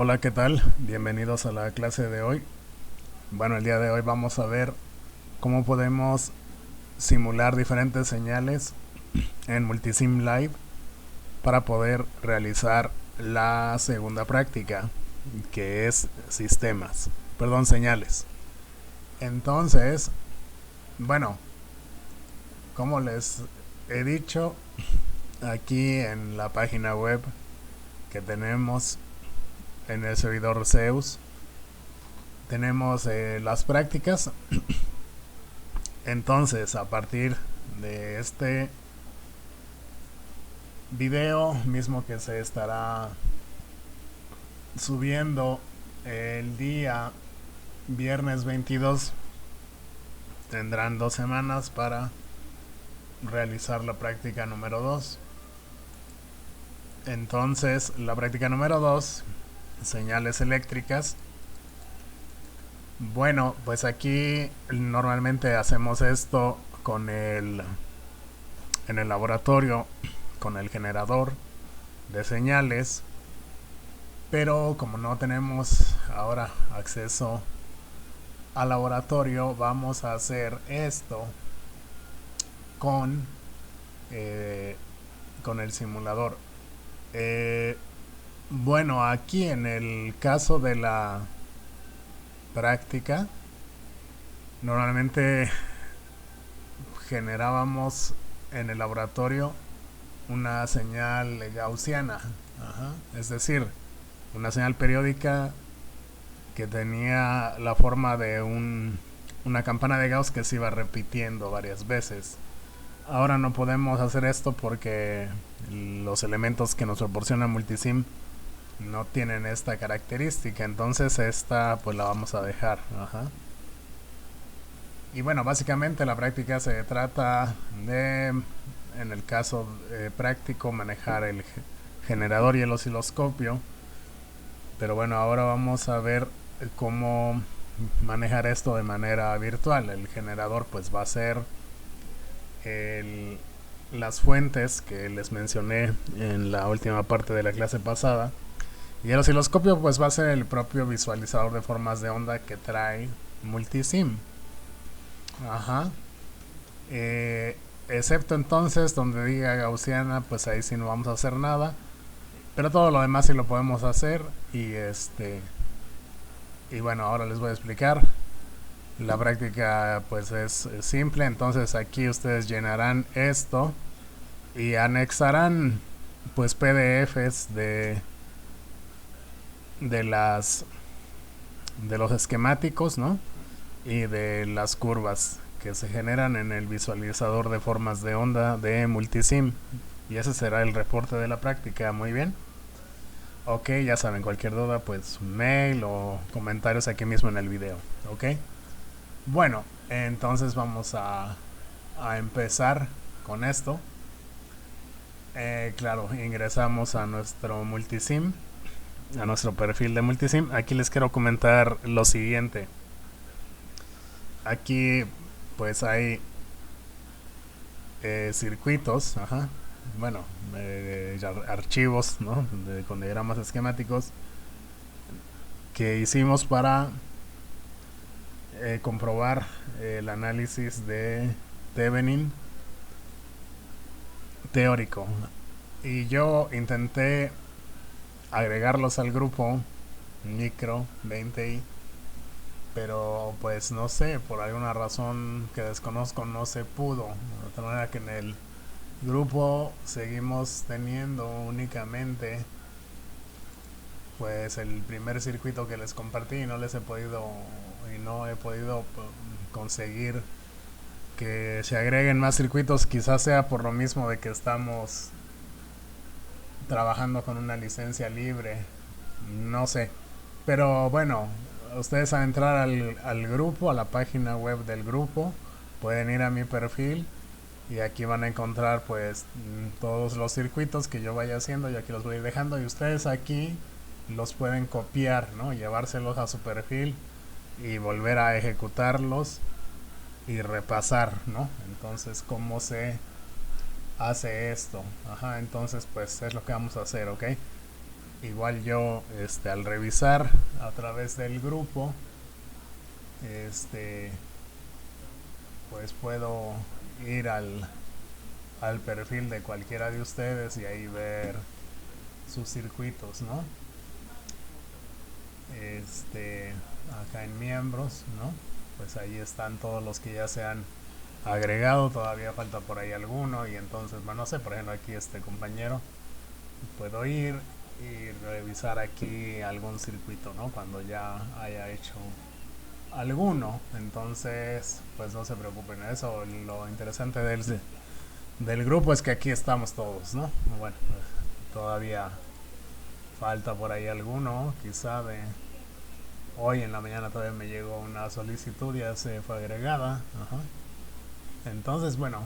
Hola, ¿qué tal? Bienvenidos a la clase de hoy. Bueno, el día de hoy vamos a ver cómo podemos simular diferentes señales en Multisim Live para poder realizar la segunda práctica, que es señales. Entonces, bueno, como les he dicho, aquí en la página web que tenemos en el servidor Zeus, tenemos las prácticas. Entonces, a partir de este video mismo que se estará subiendo el día viernes 22, tendrán 2 semanas para realizar la práctica número 2. Entonces, la práctica número 2, señales eléctricas. Bueno, pues aquí normalmente hacemos esto en el laboratorio con el generador de señales, pero como no tenemos ahora acceso al laboratorio, vamos a hacer esto con, eh, con el simulador. Bueno, aquí en el caso de la práctica, normalmente generábamos en el laboratorio una señal gaussiana. Ajá. Es decir, una señal periódica que tenía la forma de una campana de Gauss que se iba repitiendo varias veces. Ahora no podemos hacer esto porque los elementos que nos proporciona Multisim no tienen esta característica, entonces esta pues la vamos a dejar. Ajá. Y bueno, básicamente la práctica se trata de, en el caso práctico, manejar el generador y el osciloscopio. Pero bueno, ahora vamos a ver cómo manejar esto de manera virtual. El generador pues va a ser las fuentes que les mencioné en la última parte de la clase pasada. Y el osciloscopio pues va a ser el propio visualizador de formas de onda que trae Multisim. Ajá. Excepto entonces donde diga gaussiana, pues ahí sí no vamos a hacer nada. Pero todo lo demás sí lo podemos hacer. Y bueno, ahora les voy a explicar. La práctica pues es simple. Entonces aquí ustedes llenarán esto y anexarán pues PDFs de las de los esquemáticos, ¿no? Y de las curvas que se generan en el visualizador de formas de onda de Multisim. Y ese será el reporte de la práctica. Muy bien. Ok, ya saben, cualquier duda pues mail o comentarios aquí mismo en el video. Ok. Bueno, entonces vamos a empezar con esto. Claro, ingresamos a nuestro Multisim, a nuestro perfil de Multisim. Aquí les quiero comentar lo siguiente. Aquí pues hay circuitos, ajá, bueno, archivos, ¿no? Con diagramas esquemáticos que hicimos para comprobar el análisis de Thevenin teórico. Y yo intenté agregarlos al grupo micro 20i, pero pues no sé, por alguna razón que desconozco no se pudo. De tal manera que en el grupo seguimos teniendo únicamente pues el primer circuito que les compartí y no he podido conseguir que se agreguen más circuitos. Quizás sea por lo mismo de que estamos trabajando con una licencia libre, no sé. Pero bueno, ustedes al entrar al grupo, a la página web del grupo, pueden ir a mi perfil y aquí van a encontrar pues todos los circuitos que yo vaya haciendo. Yo aquí los voy a ir dejando y ustedes aquí los pueden copiar, ¿no? Llevárselos a su perfil y volver a ejecutarlos y repasar, ¿no? Entonces, ¿cómo se hace esto? Ajá, entonces pues es lo que vamos a hacer, ¿ok? igual yo al revisar a través del grupo, pues puedo ir al perfil de cualquiera de ustedes y ahí ver sus circuitos, ¿no? Acá en miembros, ¿no? Pues ahí están todos los que ya se han agregado, todavía falta por ahí alguno, y entonces, bueno, no sé, por ejemplo aquí este compañero, puedo ir y revisar aquí algún circuito, ¿no? Cuando ya haya hecho alguno, entonces pues no se preocupen. Eso, lo interesante del grupo es que aquí estamos todos, ¿no? Bueno, todavía falta por ahí alguno, quizá de hoy en la mañana todavía me llegó una solicitud, ya se fue agregada. Ajá. Entonces, bueno,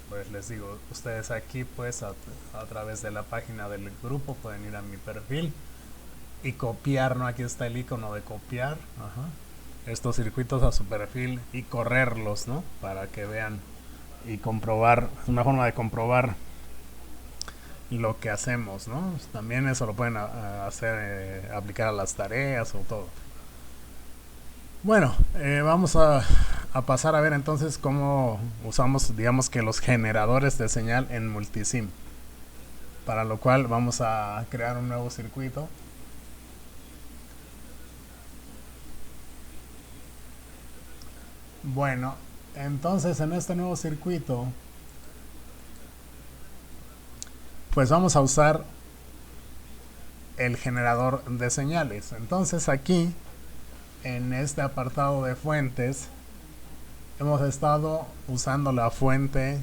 pues les digo, ustedes aquí pues a través de la página del grupo pueden ir a mi perfil y copiar, ¿no? Aquí está el icono de copiar, ajá, estos circuitos a su perfil y correrlos, ¿no? Para que vean y comprobar, es una forma de comprobar lo que hacemos, ¿no? También eso lo pueden hacer, aplicar a las tareas o todo. Bueno, vamos a pasar a ver entonces cómo usamos, digamos que los generadores de señal en Multisim. Para lo cual vamos a crear un nuevo circuito. Bueno, entonces en este nuevo circuito, pues vamos a usar el generador de señales. Entonces aquí, en este apartado de fuentes, hemos estado usando la fuente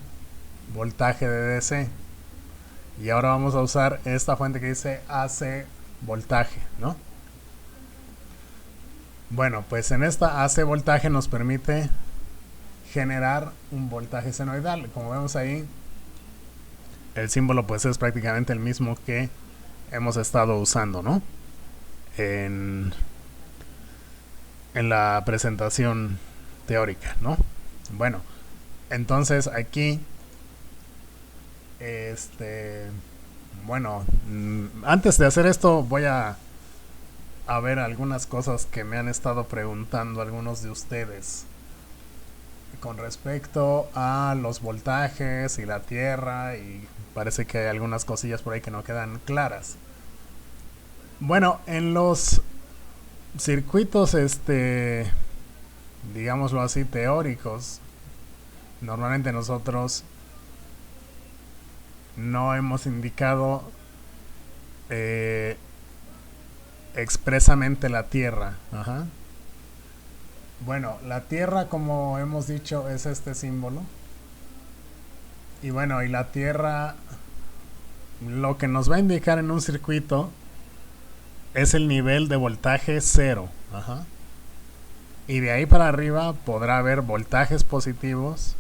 voltaje de DC. Y ahora vamos a usar esta fuente que dice AC voltaje, ¿no? Bueno, pues en esta AC voltaje nos permite generar un voltaje senoidal. Como vemos ahí, el símbolo pues es prácticamente el mismo que hemos estado usando, ¿no? En la presentación teórica, ¿no? Bueno, entonces aquí bueno, antes de hacer esto voy a ver algunas cosas que me han estado preguntando algunos de ustedes con respecto a los voltajes y la tierra, y parece que hay algunas cosillas por ahí que no quedan claras. Bueno, en los circuitos digámoslo así, teóricos, normalmente nosotros no hemos indicado expresamente la tierra. Ajá. Bueno, la tierra, como hemos dicho, es este símbolo. Y bueno, y la tierra, lo que nos va a indicar en un circuito es el nivel de voltaje 0. Ajá. Y de ahí para arriba podrá haber voltajes positivos,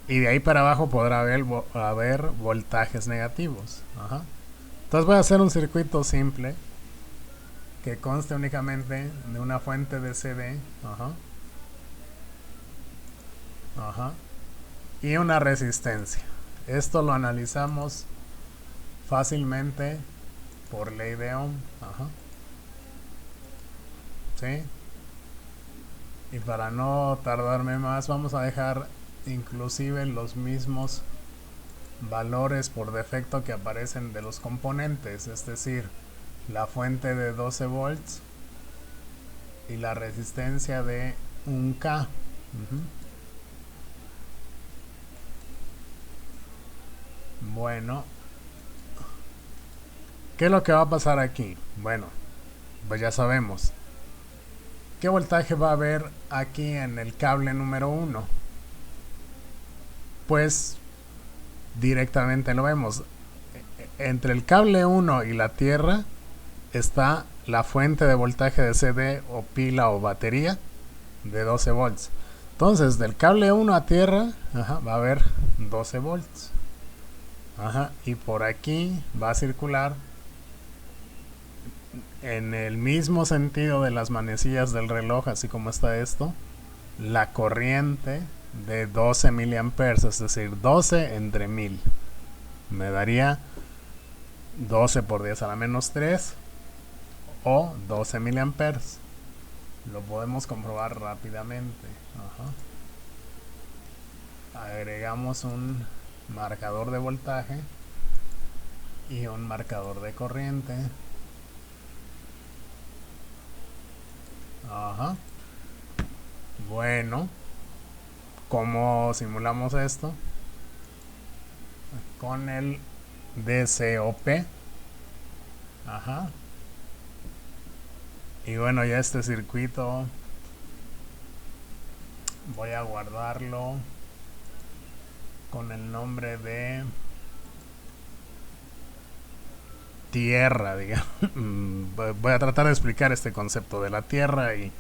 y de ahí para abajo podrá haber voltajes negativos. Ajá. Entonces voy a hacer un circuito simple que conste únicamente de una fuente de CD, ajá, ajá, y una resistencia. Esto lo analizamos fácilmente por ley de Ohm, ajá, ¿sí? Y para no tardarme más, vamos a dejar inclusive los mismos valores por defecto que aparecen de los componentes, es decir, la fuente de 12 volts y la resistencia de 1K. Bueno, ¿qué es lo que va a pasar aquí? Bueno, pues ya sabemos. ¿Qué voltaje va a haber aquí en el cable número 1? Pues directamente lo vemos. Entre el cable 1 y la tierra está la fuente de voltaje de CD o pila o batería de 12 volts. Entonces, del cable 1 a tierra, ajá, va a haber 12 volts. Ajá, y por aquí va a circular en el mismo sentido de las manecillas del reloj, así como está esto, la corriente de 12 miliamperes, es decir, 12 entre 1000. Me daría 12 por 10 a la menos 3 o 12 miliamperes. Lo podemos comprobar rápidamente. Agregamos un marcador de voltaje y un marcador de corriente. Bueno, ¿cómo simulamos esto? Con el DCOP. Y bueno, ya este circuito voy a guardarlo con el nombre de tierra, digamos. Voy a tratar de explicar este concepto de la tierra y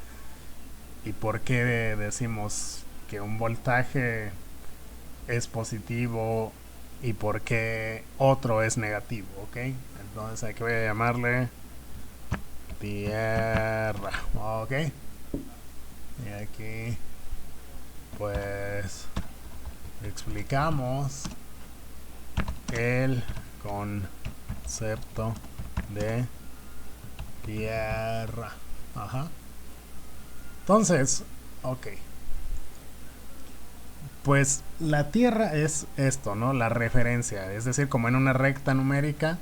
por qué decimos que un voltaje es positivo y por qué otro es negativo, ¿ok? Entonces aquí voy a llamarle tierra, ¿ok? Y aquí pues explicamos el concepto de tierra. Entonces, ok. Pues la tierra es esto, ¿no? La referencia. Es decir, como en una recta numérica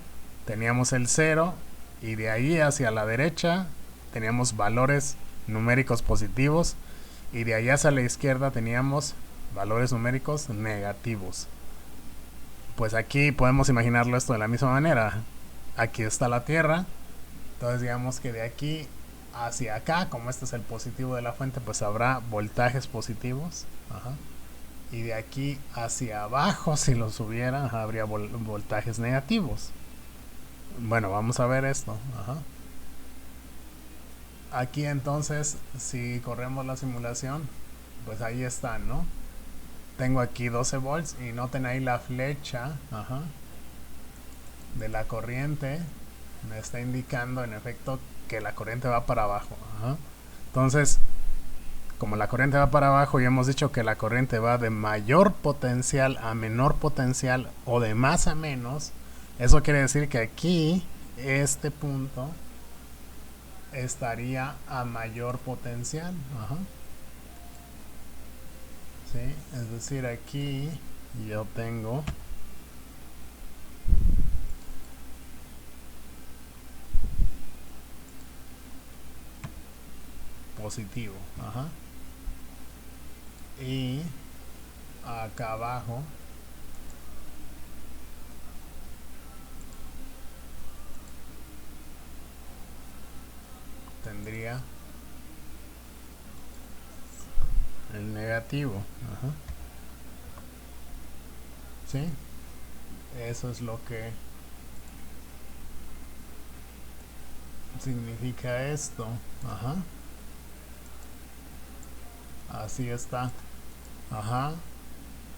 teníamos el 0 y de ahí hacia la derecha teníamos valores numéricos positivos y de ahí hacia la izquierda teníamos valores numéricos negativos. Pues aquí podemos imaginarlo esto de la misma manera. Aquí está la tierra. Entonces digamos que de aquí hacia acá, como este es el positivo de la fuente, pues habrá voltajes positivos. Y de aquí hacia abajo, si los hubiera, habría voltajes negativos. Bueno, vamos a ver esto. Aquí entonces, si corremos la simulación, pues ahí están, ¿no? Tengo aquí 12 volts y noten ahí la flecha de la corriente. Me está indicando en efecto que la corriente va para abajo. Entonces, como la corriente va para abajo y hemos dicho que la corriente va de mayor potencial a menor potencial o de más a menos, eso quiere decir que aquí este punto estaría a mayor potencial. ¿Sí? Es decir, aquí yo tengo positivo. Y acá abajo tendría el negativo. ¿Sí? Eso es lo que significa esto. Así está.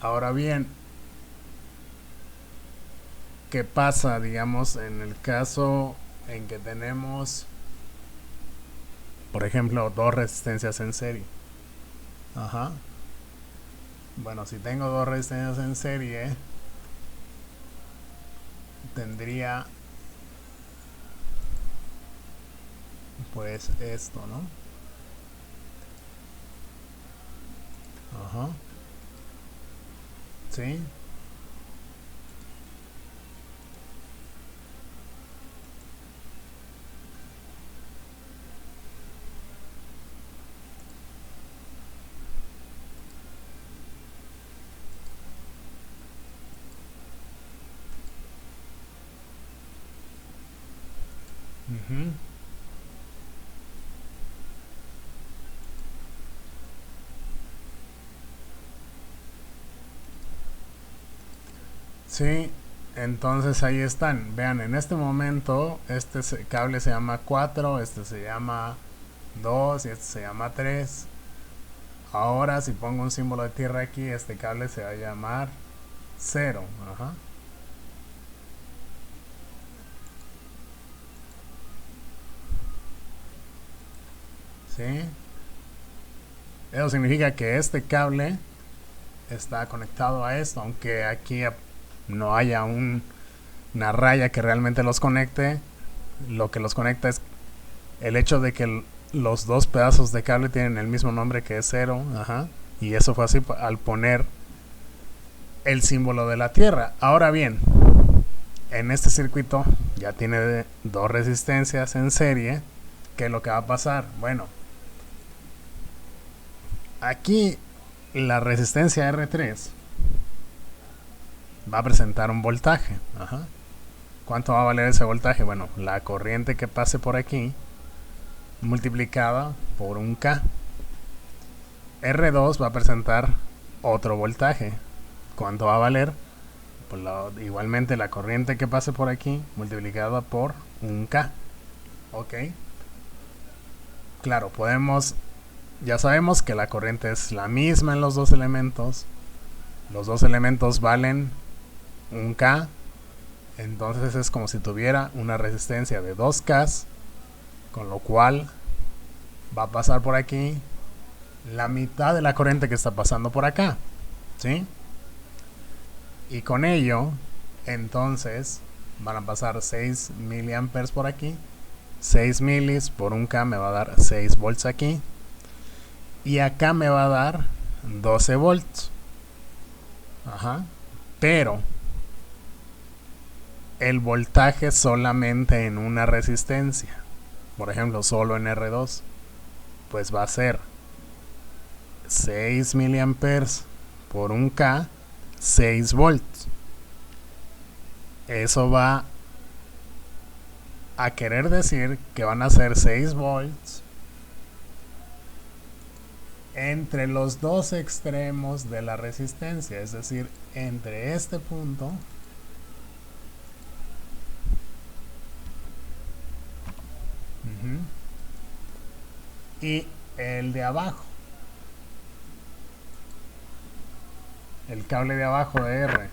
Ahora bien, ¿qué pasa, digamos, en el caso en que tenemos, por ejemplo, dos resistencias en serie? Bueno, si tengo dos resistencias en serie, tendría pues esto, ¿no? ¿Sí? Sí, entonces ahí están. Vean, en este momento este cable se llama 4, este se llama 2 y este se llama 3. Ahora si pongo un símbolo de tierra aquí, este cable se va a llamar 0. ¿Sí? Eso significa que este cable está conectado a esto, aunque aquí no haya un una raya que realmente los conecte. Lo que los conecta es el hecho de que los dos pedazos de cable tienen el mismo nombre, que es 0. Ajá. Y eso fue así al poner el símbolo de la Tierra. Ahora bien, en este circuito ya tiene dos resistencias en serie. ¿Qué es lo que va a pasar? Bueno, aquí la resistencia R3 va a presentar un voltaje. Ajá. ¿Cuánto va a valer ese voltaje? Bueno, la corriente que pase por aquí multiplicada por un K. R2 va a presentar otro voltaje. ¿Cuánto va a valer? Pues igualmente la corriente que pase por aquí multiplicada por un K. Ok. Claro, ya sabemos que la corriente es la misma en los dos elementos. Los dos elementos valen un K. Entonces es como si tuviera una resistencia de 2K, con lo cual va a pasar por aquí la mitad de la corriente que está pasando por acá, ¿sí? Y con ello, entonces, van a pasar 6 miliamperes por aquí. 6 milis por un K me va a dar 6 volts aquí. Y acá me va a dar 12 volts. Ajá. Pero el voltaje solamente en una resistencia, por ejemplo, solo en R2, pues va a ser 6 miliamperes por un K, 6 volts. Eso va a querer decir que van a ser 6 volts entre los dos extremos de la resistencia, es decir, entre este punto y el de abajo, el cable de abajo de R.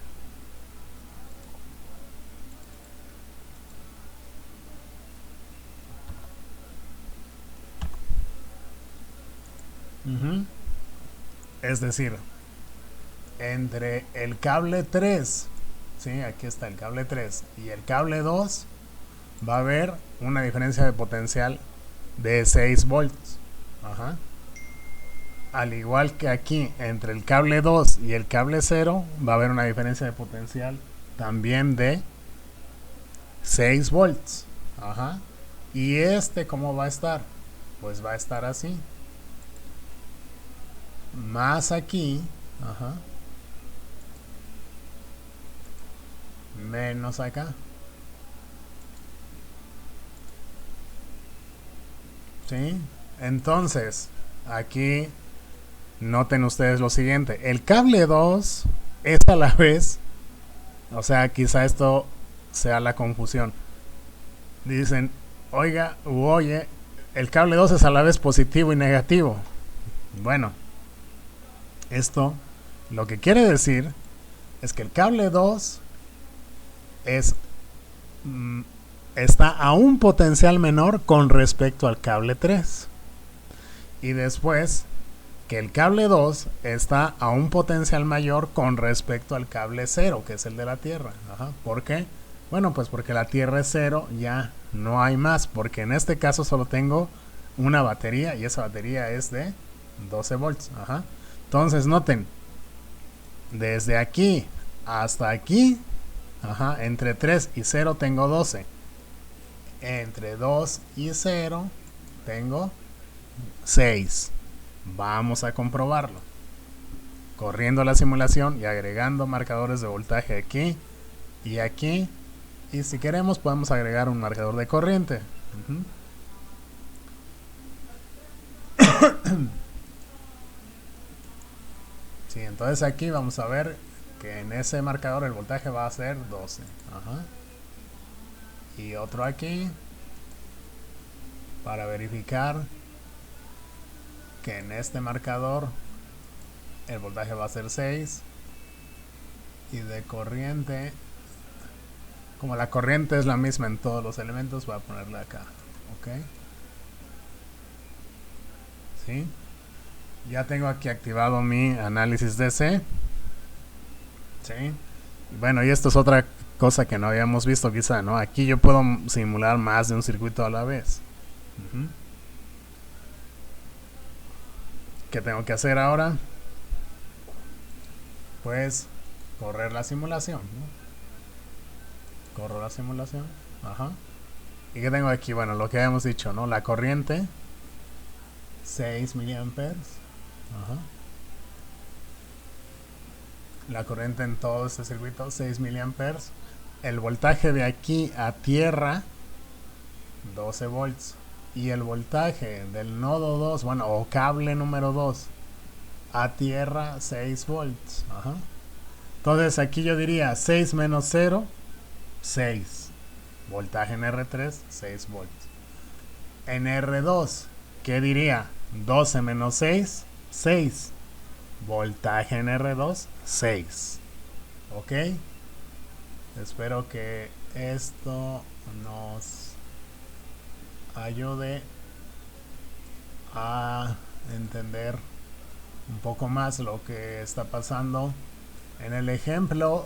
Es decir, entre el cable 3, ¿sí? Aquí está el cable 3 y el cable 2 va a haber una diferencia de potencial de 6 volts. Ajá. Al igual que aquí entre el cable 2 y el cable 0 va a haber una diferencia de potencial también de 6 volts. Ajá. Y ¿cómo va a estar? Pues va a estar así. Más aquí. Ajá. Menos acá. ¿Sí? Entonces, aquí noten ustedes lo siguiente. El cable 2 es a la vez, o sea, quizá esto sea la confusión. Dicen, oiga, oye, el cable 2 es a la vez positivo y negativo. Bueno, esto lo que quiere decir es que el cable 2 está a un potencial menor con respecto al cable 3. Y después que el cable 2 está a un potencial mayor con respecto al cable 0, que es el de la Tierra. Ajá. ¿Por qué? Bueno, pues porque la Tierra es 0, ya no hay más, porque en este caso solo tengo una batería y esa batería es de 12 volts. Ajá. Entonces noten, desde aquí hasta aquí, ajá, entre 3 y 0 tengo 12. Entre 2 y 0 tengo 6. Vamos a comprobarlo. Corriendo la simulación y agregando marcadores de voltaje aquí y aquí. Y si queremos podemos agregar un marcador de corriente. Sí, entonces aquí vamos a ver que en ese marcador el voltaje va a ser 12. Ajá. Y otro aquí para verificar que en este marcador el voltaje va a ser 6. Y de corriente, como la corriente es la misma en todos los elementos, voy a ponerla acá. Ok. ¿Sí? Ya tengo aquí activado mi análisis DC. ¿Sí? Bueno, y esto es otra cosa que no habíamos visto quizá, ¿no? Aquí yo puedo simular más de un circuito a la vez. ¿Qué tengo que hacer ahora? Pues correr la simulación, ¿no? Corro la simulación. Ajá. ¿Y qué tengo aquí? Bueno, lo que habíamos dicho, ¿no? La corriente, 6 miliamperes. Ajá. La corriente en todo este circuito, 6 miliamperes. El voltaje de aquí a tierra, 12 volts. Y el voltaje del nodo 2, bueno, o cable número 2, a tierra, 6 volts. Ajá. Entonces aquí yo diría 6 menos 0, 6. Voltaje en R3, 6 volts. En R2, ¿qué diría? 12 menos 6, 6. Voltaje en R2, 6. ¿Ok? Espero que esto nos ayude a entender un poco más lo que está pasando en el ejemplo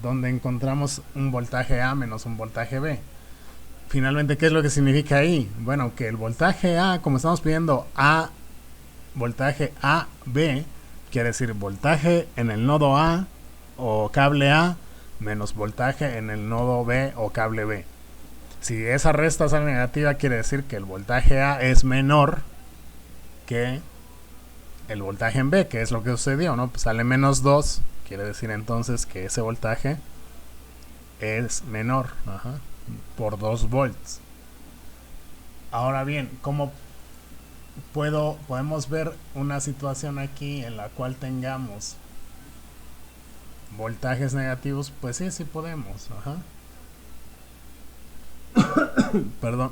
donde encontramos un voltaje A menos un voltaje B. Finalmente, ¿qué es lo que significa ahí? Bueno, que el voltaje A, como estamos pidiendo A, voltaje AB, quiere decir voltaje en el nodo A o cable A menos voltaje en el nodo B o cable B. Si esa resta sale negativa, quiere decir que el voltaje A es menor que el voltaje en B, que es lo que sucedió, ¿no? Pues sale menos 2, quiere decir entonces que ese voltaje es menor, ajá, por 2 volts. Ahora bien, ¿cómo podemos ver una situación aquí en la cual tengamos voltajes negativos? Pues sí, sí podemos, ajá. Perdón.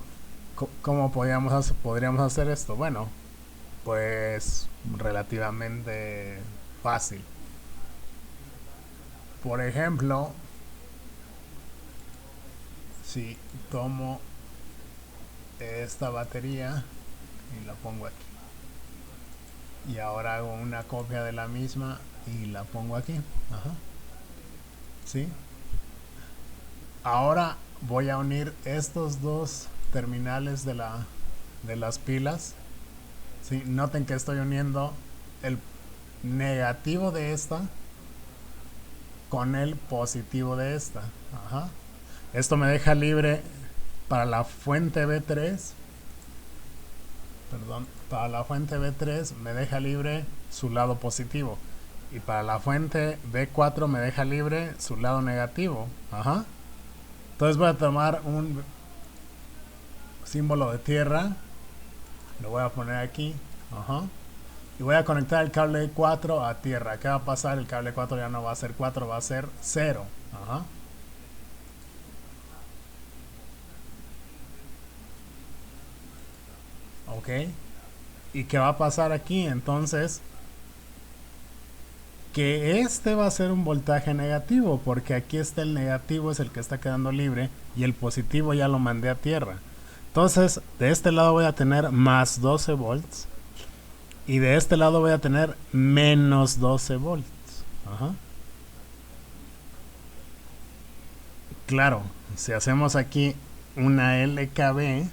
¿Cómo podríamos hacer esto? Bueno, pues relativamente fácil. Por ejemplo, si tomo esta batería y la pongo aquí, y ahora hago una copia de la misma y la pongo aquí, ajá, ¿sí? Ahora voy a unir estos dos terminales de las pilas, ¿sí? Noten que estoy uniendo el negativo de esta con el positivo de esta, ajá. Esto me deja libre para la fuente B3, perdón, para la fuente B3 me deja libre su lado positivo, y para la fuente B4 me deja libre su lado negativo, ajá. Entonces voy a tomar un símbolo de tierra, lo voy a poner aquí, ajá, y voy a conectar el cable 4 a tierra. ¿Qué va a pasar? El cable 4 ya no va a ser 4, va a ser 0, ajá. Ok, ¿y qué va a pasar aquí? Entonces, que este va a ser un voltaje negativo, porque aquí está el negativo, es el que está quedando libre, y el positivo ya lo mandé a tierra. Entonces, de este lado voy a tener más 12 volts, y de este lado voy a tener menos 12 volts. Ajá. Claro, si hacemos aquí una LKB,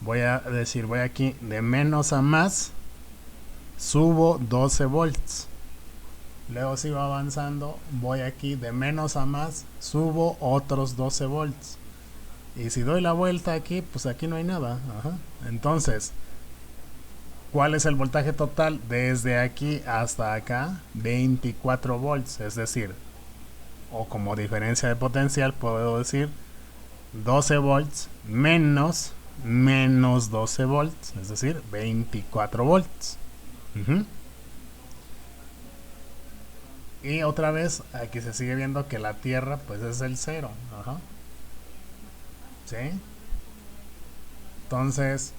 voy a decir, voy aquí de menos a más, subo 12 volts. Luego sigo avanzando, voy aquí de menos a más, subo otros 12 volts. Y si doy la vuelta aquí, pues aquí no hay nada. Ajá. Entonces, ¿cuál es el voltaje total? Desde aquí hasta acá, 24 volts. Es decir, o como diferencia de potencial, puedo decir 12 volts menos 12 volts. Es decir, 24 volts. Y otra vez, aquí se sigue viendo que la Tierra pues es el 0. Ajá. ¿Sí? Entonces,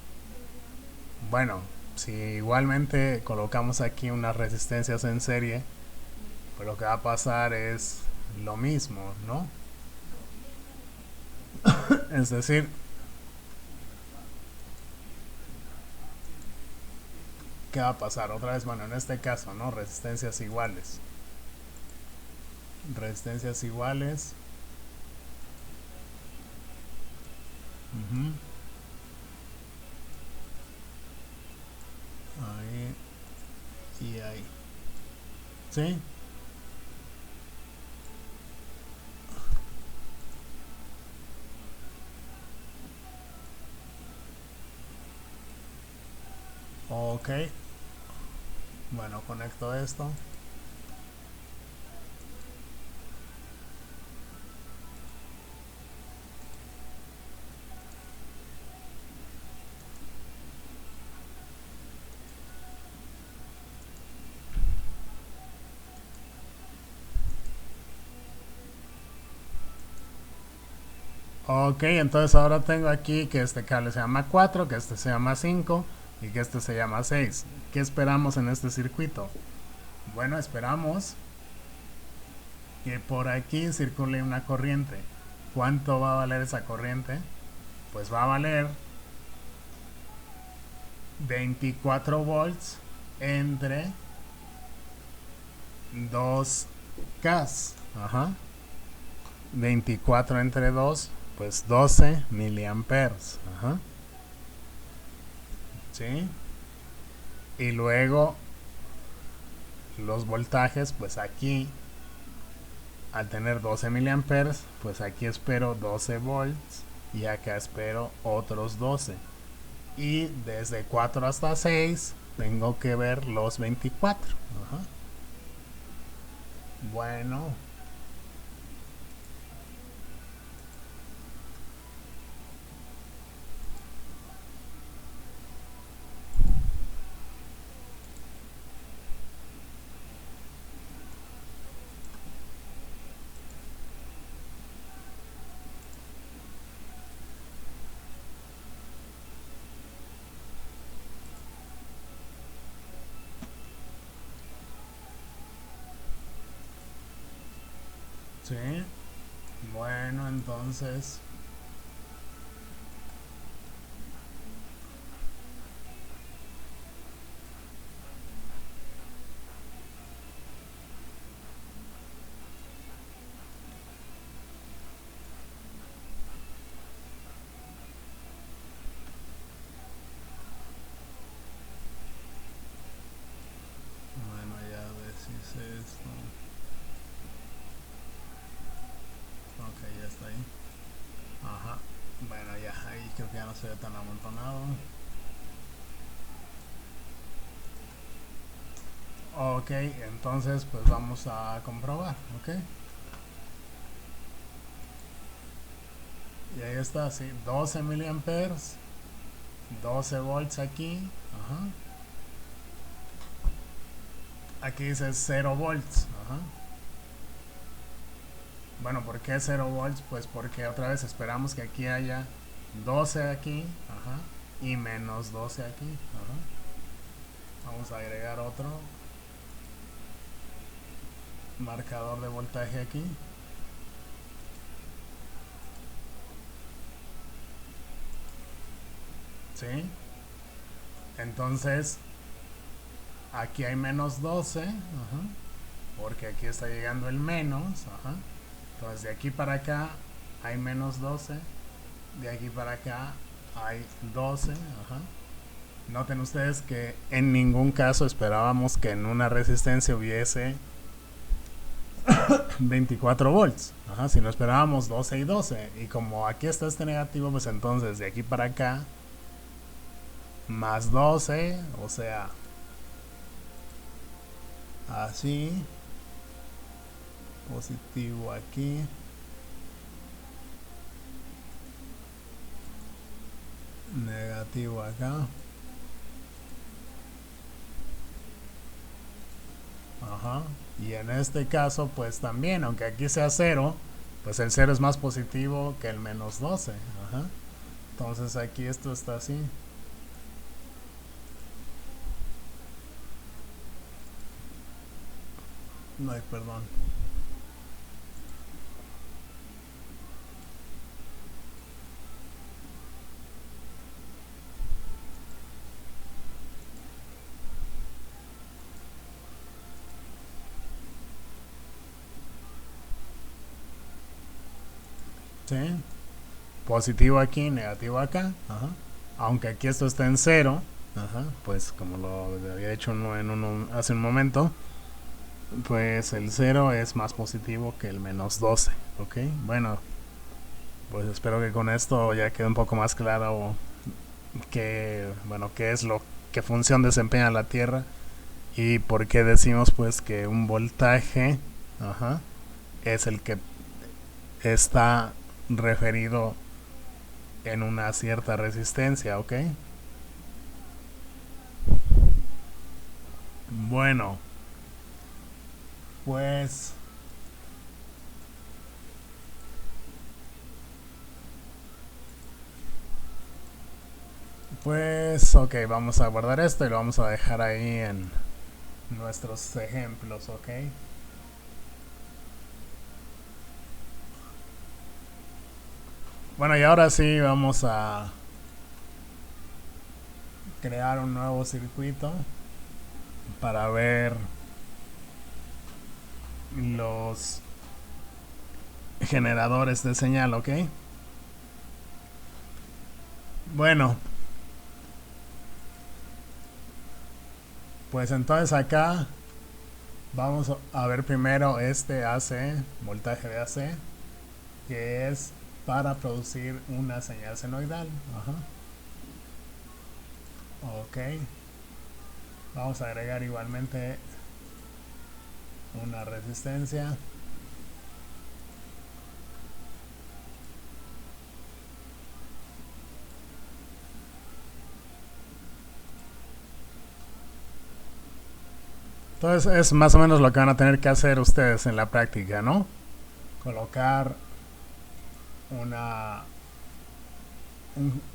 bueno, si igualmente colocamos aquí unas resistencias en serie, pues lo que va a pasar es lo mismo, ¿no? Es decir, ¿qué va a pasar? Otra vez, bueno, en este caso, ¿no? Resistencias iguales. resistencias iguales. Ahí y ahí. ¿Sí? Ok. Bueno, conecto esto. Ok, entonces ahora tengo aquí que este cable se llama 4, que este se llama 5 y que este se llama 6. ¿Qué esperamos en este circuito? Bueno, esperamos que por aquí circule una corriente. ¿Cuánto va a valer esa corriente? Pues va a valer 24 volts entre 2 K. Ajá. 24 entre 2, pues 12 miliamperes. Ajá. ¿Sí? Y luego los voltajes, pues aquí, al tener 12 miliamperes, pues aquí espero 12 volts y acá espero otros 12. Y desde 4 hasta 6 tengo que ver los 24. Ajá. Bueno. Sí. Bueno, entonces bueno, ya deshice esto. Ok, ya está ahí. Ajá. Bueno, ya ahí creo que ya no se ve tan amontonado. Ok, entonces pues vamos a comprobar, ok. Y ahí está, sí, 12 miliamperes, 12 volts aquí. Ajá. Aquí dice 0 volts. Ajá. Bueno, ¿por qué 0 volts? Pues porque otra vez esperamos que aquí haya 12 aquí. Ajá. Y menos 12 aquí. Ajá. Vamos a agregar otro marcador de voltaje aquí. ¿Sí? Entonces, aquí hay menos 12. Ajá. Porque aquí está llegando el menos. Ajá. Entonces, de aquí para acá hay menos 12. De aquí para acá hay 12. Ajá. Noten ustedes que en ningún caso esperábamos que en una resistencia hubiese 24 volts. Ajá, si no esperábamos 12 y 12. Y como aquí está este negativo, pues entonces de aquí para acá más 12. O sea, así. Positivo aquí. Negativo acá. Ajá. Y en este caso, pues también, aunque aquí sea 0, pues el 0 es más positivo que el menos 12. Ajá. Entonces aquí esto está así. No hay perdón. ¿sí? Positivo aquí, negativo acá, ajá. Aunque aquí esto está en cero, ajá, pues como lo había dicho hace un momento, pues el 0 es más positivo que el menos 12, ¿ok? Bueno, pues espero que con esto ya quede un poco más claro qué es lo que función desempeña la Tierra y por qué decimos pues que un voltaje, ajá, es el que está referido en una cierta resistencia, ¿ok? Bueno, pues ok, vamos a guardar esto y lo vamos a dejar ahí en nuestros ejemplos, ok. Bueno, y ahora sí vamos a crear un nuevo circuito para ver los generadores de señal, ¿ok? Bueno, pues entonces acá vamos a ver primero este AC, voltaje de AC, que es para producir una señal senoidal. Ajá. Ok. Vamos a agregar igualmente una resistencia. Entonces es más o menos lo que van a tener que hacer ustedes en la práctica, ¿no? Colocar una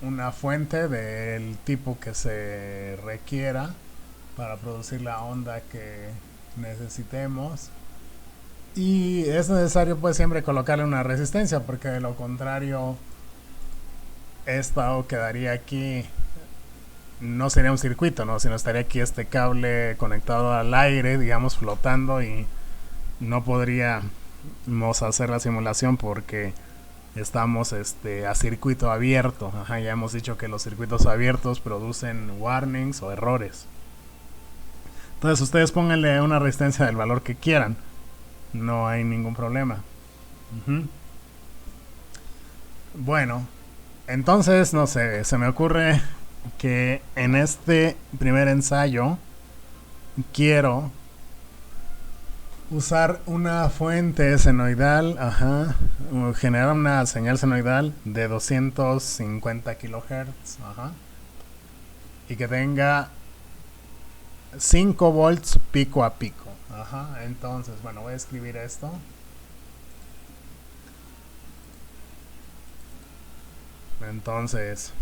una fuente del tipo que se requiera para producir la onda que necesitemos, y es necesario pues siempre colocarle una resistencia, porque de lo contrario esta quedaría aquí, no sería un circuito, ¿no? Sino estaría aquí este cable conectado al aire, digamos, flotando, y no podríamos hacer la simulación porque estamos a circuito abierto. Ajá, ya hemos dicho que los circuitos abiertos producen warnings o errores. Entonces ustedes pónganle una resistencia del valor que quieran, no hay ningún problema. Bueno, entonces no sé, se me ocurre que en este primer ensayo quiero usar una fuente senoidal, ajá, generar una señal senoidal de 250 kilohertz, ajá, y que tenga 5 volts pico a pico, ajá. Entonces, bueno, voy a escribir esto. Entonces,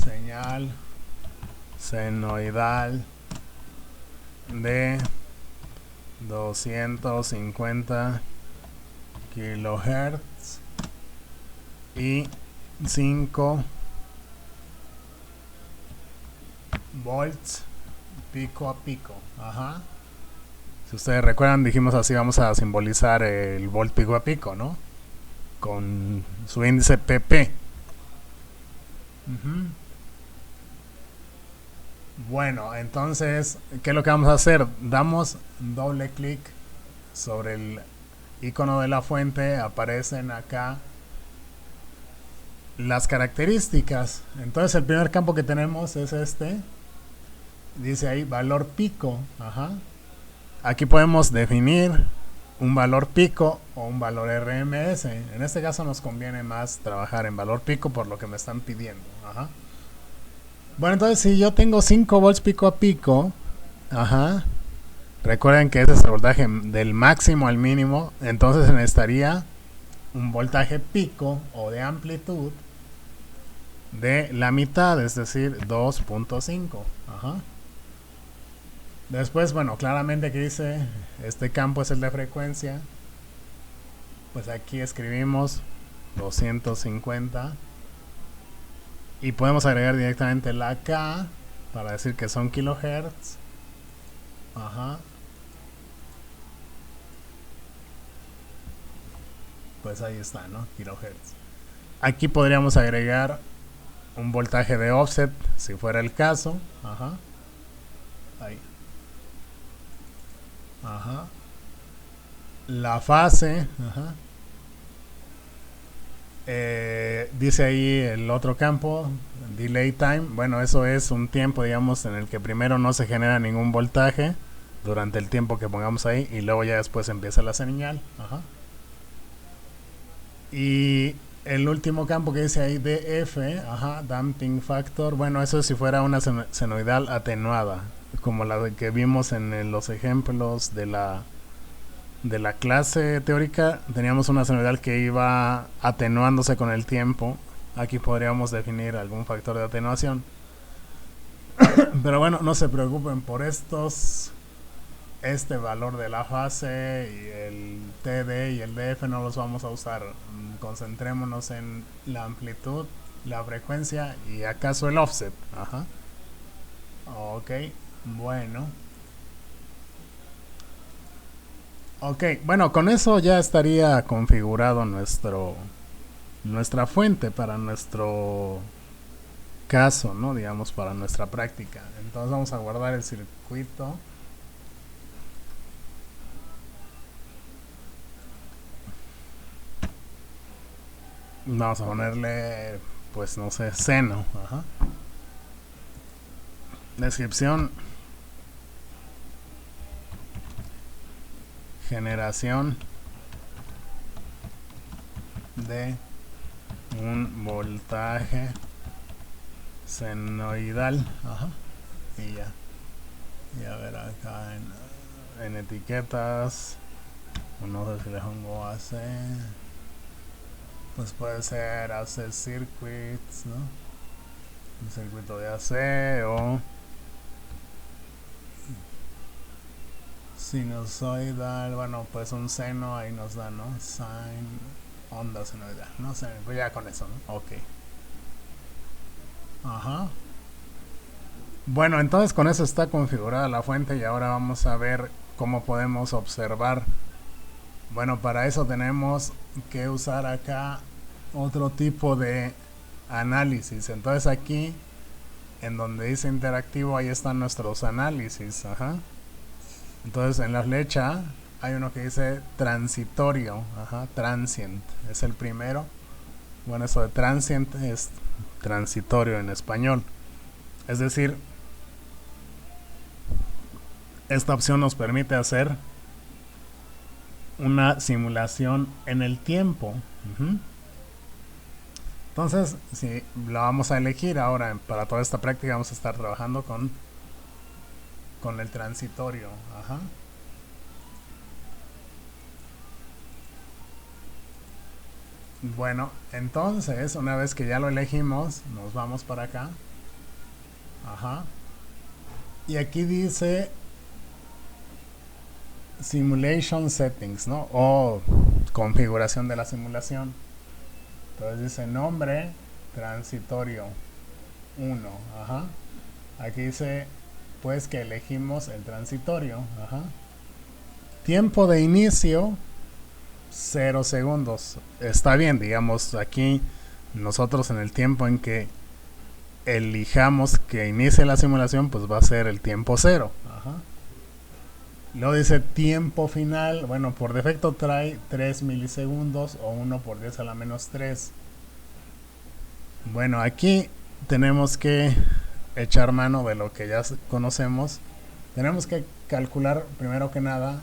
señal senoidal de 250 kilohertz y 5 volts pico a pico. Ajá. Si ustedes recuerdan, dijimos así, vamos a simbolizar el volt pico a pico, ¿no? Con su índice PP. Bueno, entonces, ¿qué es lo que vamos a hacer? Damos doble clic sobre el icono de la fuente, aparecen acá las características. Entonces el primer campo que tenemos es este, dice ahí valor pico. Ajá. Aquí podemos definir un valor pico o un valor RMS. En este caso nos conviene más trabajar en valor pico por lo que me están pidiendo. Ajá. Bueno, entonces si yo tengo 5 volts pico a pico, ajá, recuerden que ese es el voltaje del máximo al mínimo, entonces necesitaría un voltaje pico o de amplitud de la mitad, es decir, 2.5. Ajá. Después, bueno, claramente aquí dice, este campo es el de frecuencia, pues aquí escribimos 250 y podemos agregar directamente la K para decir que son kilohertz. Ajá. pues ahí está, ¿no? Kilohertz. Aquí podríamos agregar un voltaje de offset, si fuera el caso. Ajá. Ahí. Ajá. La fase. Ajá. Dice ahí el otro campo, delay time. Bueno, eso es un tiempo, digamos, en el que primero no se genera ningún voltaje durante el tiempo que pongamos ahí, y luego ya después empieza la señal. Ajá. Y el último campo que dice ahí DF, ajá, damping factor. Bueno, eso es si fuera una senoidal atenuada, como la que vimos en los ejemplos de la clase teórica. Teníamos una senoidal que iba atenuándose con el tiempo. Aquí podríamos definir algún factor de atenuación. Pero bueno, no se preocupen por este valor de la fase y el TD y el DF no los vamos a usar. Concentrémonos en la amplitud, la frecuencia y acaso el offset. Ajá. Ok, bueno. Ok, bueno, con eso ya estaría configurado nuestra fuente para nuestro caso, ¿no? Digamos, para nuestra práctica. Entonces vamos a guardar el circuito. Vamos a ponerle, pues no sé, seno. Ajá. Descripción. Generación de un voltaje senoidal. Ajá. Y ya. Y a ver acá en etiquetas. No sé si le pongo AC. Pues puede ser AC circuits, ¿no? Un circuito de AC o sinusoidal. Bueno, pues un seno ahí nos da, ¿no? Sine, onda senoidal. No sé, pues ya con eso, ¿no? Ok. Ajá. Bueno, entonces con eso está configurada la fuente y ahora vamos a ver cómo podemos observar. Bueno, para eso tenemos que usar acá otro tipo de análisis. Entonces aquí, en donde dice interactivo, ahí están nuestros análisis. Ajá. Entonces en la flecha hay uno que dice transitorio. Ajá, transient es el primero. Bueno, eso de transient es transitorio en español. Es decir, esta opción nos permite hacer una simulación en el tiempo. Entonces, si la vamos a elegir ahora para toda esta práctica, vamos a estar trabajando con el transitorio. Ajá. Bueno, entonces una vez que ya lo elegimos, nos vamos para acá. Ajá. Y aquí dice Simulation Settings, ¿no? O configuración de la simulación. Entonces dice nombre transitorio 1. Ajá. Aquí dice pues que elegimos el transitorio. Ajá. Tiempo de inicio 0 segundos. Está bien, digamos, aquí nosotros en el tiempo en que elijamos que inicie la simulación, pues va a ser el tiempo 0. Ajá. Luego dice tiempo final. Bueno, por defecto trae 3 milisegundos o 1 por 10 a la menos 3. Bueno, aquí tenemos que echar mano de lo que ya conocemos. Tenemos que calcular primero que nada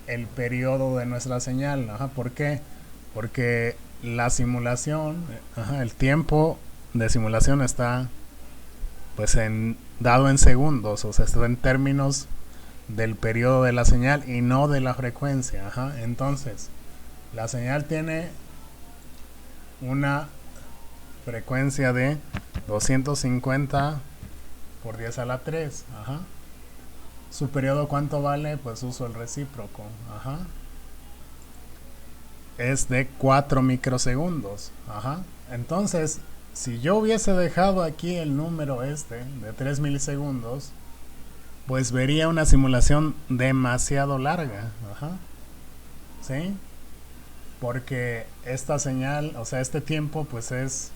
el periodo de nuestra señal. Ajá, ¿por qué? Porque la simulación, el tiempo de simulación está pues dado en segundos, o sea, está en términos del periodo de la señal y no de la frecuencia. Ajá. Entonces, la señal tiene una frecuencia de 250 por 10 a la 3. Ajá. Su periodo, ¿cuánto vale? Pues uso el recíproco. Ajá. Es de 4 microsegundos. Ajá. Entonces, si yo hubiese dejado aquí el número de 3 milisegundos, pues vería una simulación demasiado larga. Ajá. ¿Sí? porque esta señal, o sea, este tiempo pues es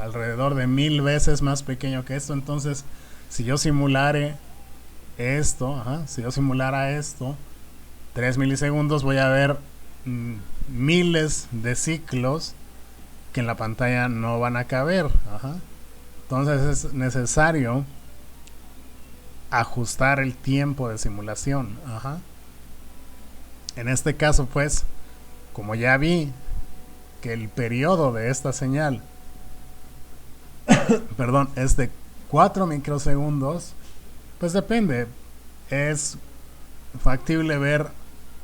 alrededor de 1000 veces más pequeño que esto. Entonces, si yo simulare esto, si yo simulara esto, 3 milisegundos, voy a ver miles de ciclos que en la pantalla no van a caber. Entonces es necesario ajustar el tiempo de simulación. En este caso, pues, como ya vi que el periodo de esta señal perdón, es de 4 microsegundos, pues depende. Es factible ver,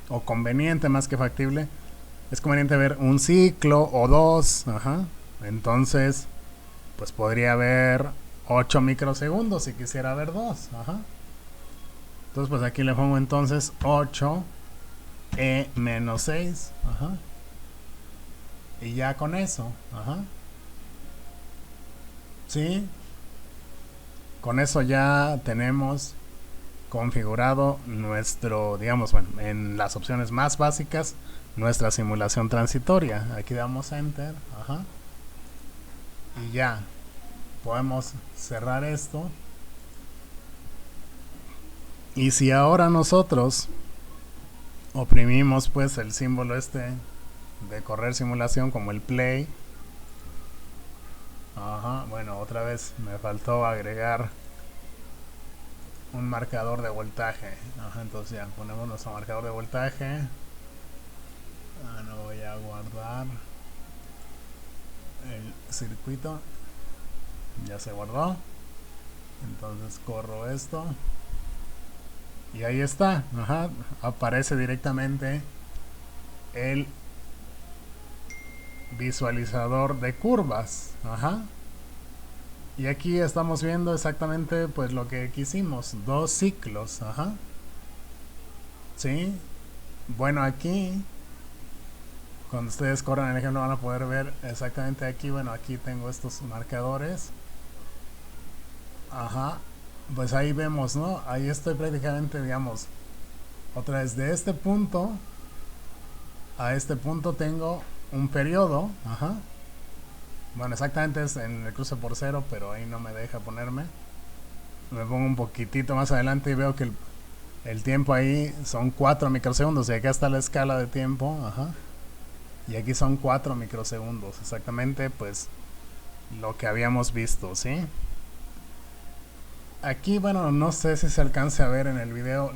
o conveniente más que factible, es conveniente ver un ciclo o dos. Entonces, pues podría ver 8 microsegundos si quisiera ver dos. Entonces, pues aquí le pongo entonces 8 menos 6. Y ya con eso. ¿Sí? Con eso ya tenemos configurado nuestro, digamos, bueno, en las opciones más básicas, nuestra simulación transitoria. Aquí damos Enter. Y ya podemos cerrar esto. Y si ahora nosotros oprimimos pues el símbolo este de correr simulación, como el play, bueno, otra vez me faltó agregar un marcador de voltaje. Entonces ya ponemos nuestro marcador de voltaje. No voy a guardar el circuito, ya se guardó. Entonces corro esto y ahí está. Aparece directamente el visualizador de curvas. Y aquí estamos viendo exactamente pues lo que quisimos, 2 ciclos. ¿Sí? Bueno, aquí cuando ustedes corran el ejemplo van a poder ver exactamente aquí. Bueno, aquí tengo estos marcadores. Pues ahí vemos, ¿no? Ahí estoy prácticamente, digamos, otra vez de este punto a este punto tengo un periodo. Bueno, exactamente es en el cruce por cero, pero ahí no me deja ponerme. Me pongo un poquitito más adelante y veo que el tiempo ahí son 4 microsegundos. Y acá está la escala de tiempo. Y aquí son 4 microsegundos. Exactamente, pues, lo que habíamos visto, ¿sí? Aquí, bueno, no sé si se alcance a ver en el video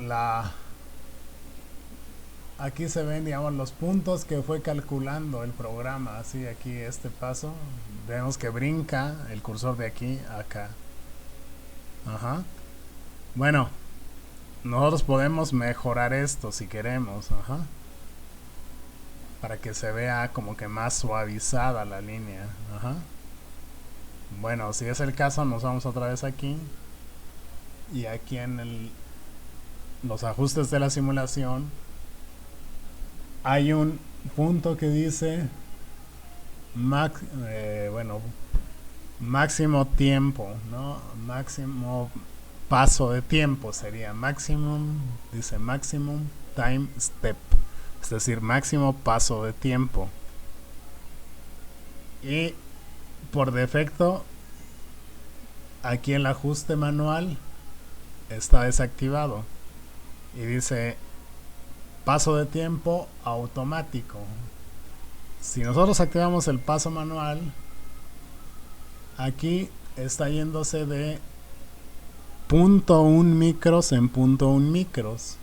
aquí se ven, digamos, los puntos que fue calculando el programa. Así, aquí este paso, vemos que brinca el cursor de aquí a acá. Bueno, nosotros podemos mejorar esto si queremos. Para que se vea como que más suavizada la línea. Bueno, si es el caso, nos vamos otra vez aquí. Y aquí en los ajustes de la simulación hay un punto que dice máximo tiempo, ¿no? Máximo paso de tiempo sería maximum, dice maximum time step, es decir, máximo paso de tiempo. Y por defecto aquí el ajuste manual está desactivado y dice paso de tiempo automático. Si nosotros activamos el paso manual, aquí está yéndose de 0.1 micros en 0.1 micros.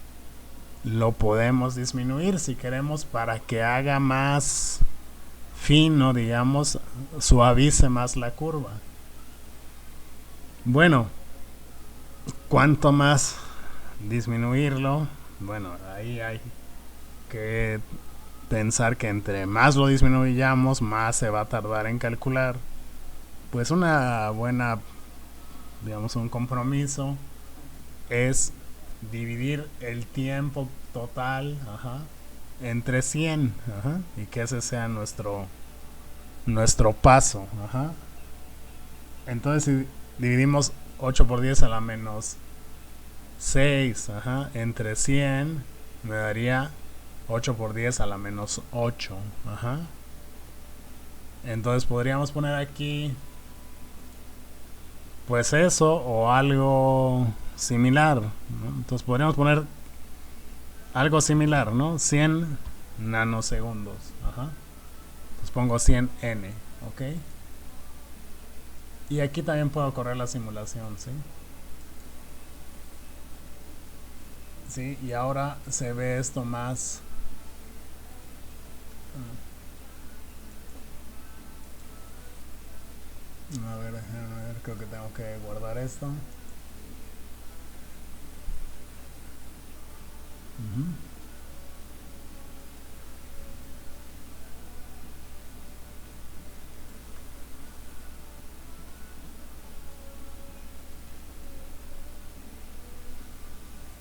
Lo podemos disminuir si queremos para que haga más fino, digamos, suavice más la curva. Bueno, ¿cuánto más disminuirlo? Bueno, ahí hay que pensar que entre más lo disminuyamos, más se va a tardar en calcular. Pues una buena, digamos, un compromiso es dividir el tiempo total entre 100 y que ese sea nuestro paso. Entonces si dividimos 8 por 10 a la menos 6 entre 100, me daría 8 por 10 a la menos 8. Ajá. Entonces podríamos poner aquí pues eso o algo similar, ¿no? Entonces podríamos poner algo similar, ¿no? 100 nanosegundos. Ajá. Entonces pongo 100n, ¿ok? Y aquí también puedo correr la simulación, ¿sí? Sí, y ahora se ve esto más... A ver, déjame ver, creo que tengo que guardar esto.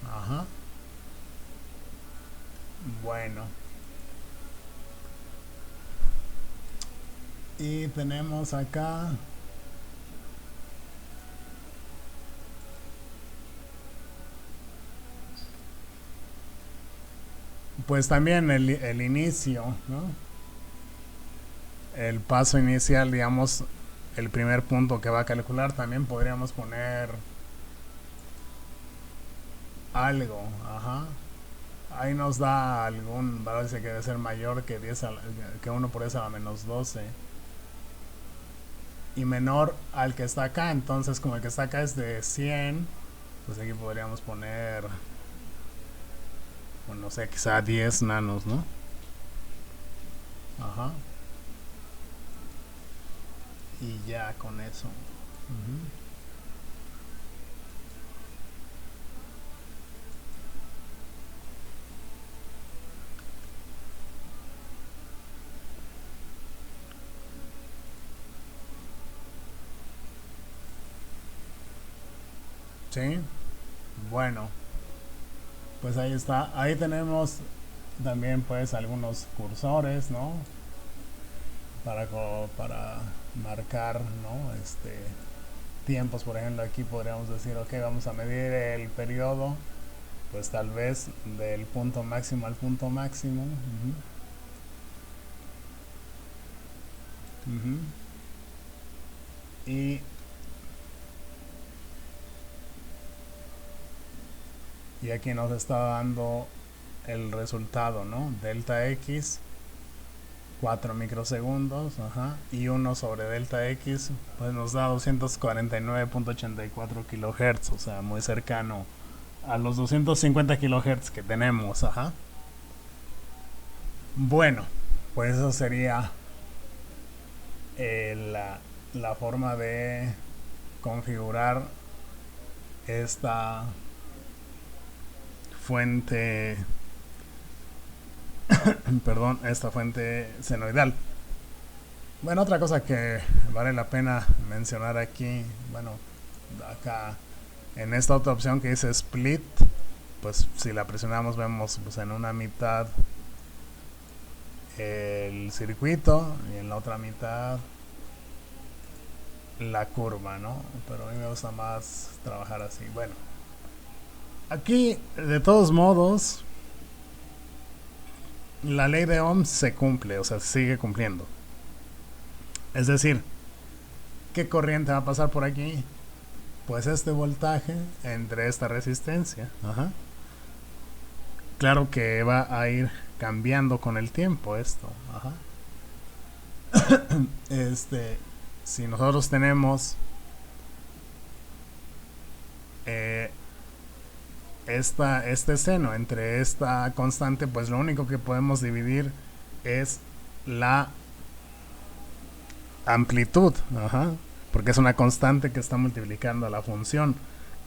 Ajá. Bueno. Y tenemos acá... Pues también el inicio, ¿no? El paso inicial, digamos, el primer punto que va a calcular, también podríamos poner algo, ajá. Ahí nos da algún valor, dice que debe ser mayor que 10 que 1 por 10 a la menos 12 y menor al que está acá. Entonces, como el que está acá es de 100, pues aquí podríamos poner, bueno, no sé, quizá 10 nanos, ¿no? Ajá. Y ya con eso. Sí, bueno, pues ahí está. Ahí tenemos también pues algunos cursores, ¿no? Para marcar, ¿no? Tiempos, por ejemplo, aquí podríamos decir, ok, vamos a medir el periodo, pues tal vez del punto máximo al punto máximo. Y aquí nos está dando el resultado, ¿no? Delta X, 4 microsegundos, ajá, y 1 sobre delta X, pues nos da 249.84 kilohertz, o sea, muy cercano a los 250 kilohertz que tenemos, ajá. Bueno, pues eso sería la forma de configurar esta fuente perdón, esta fuente senoidal. Bueno, otra cosa que vale la pena mencionar aquí, bueno, acá en esta otra opción que dice split, pues si la presionamos vemos pues en una mitad el circuito y en la otra mitad la curva, ¿no? Pero a mí me gusta más trabajar así. Bueno, aquí de todos modos la ley de Ohm se cumple, o sea, sigue cumpliendo. Es decir, ¿qué corriente va a pasar por aquí? Pues este voltaje entre esta resistencia. Ajá. Claro que va a ir cambiando con el tiempo esto. Ajá. Si nosotros tenemos este seno entre esta constante, pues lo único que podemos dividir es la amplitud, ajá, porque es una constante que está multiplicando a la función.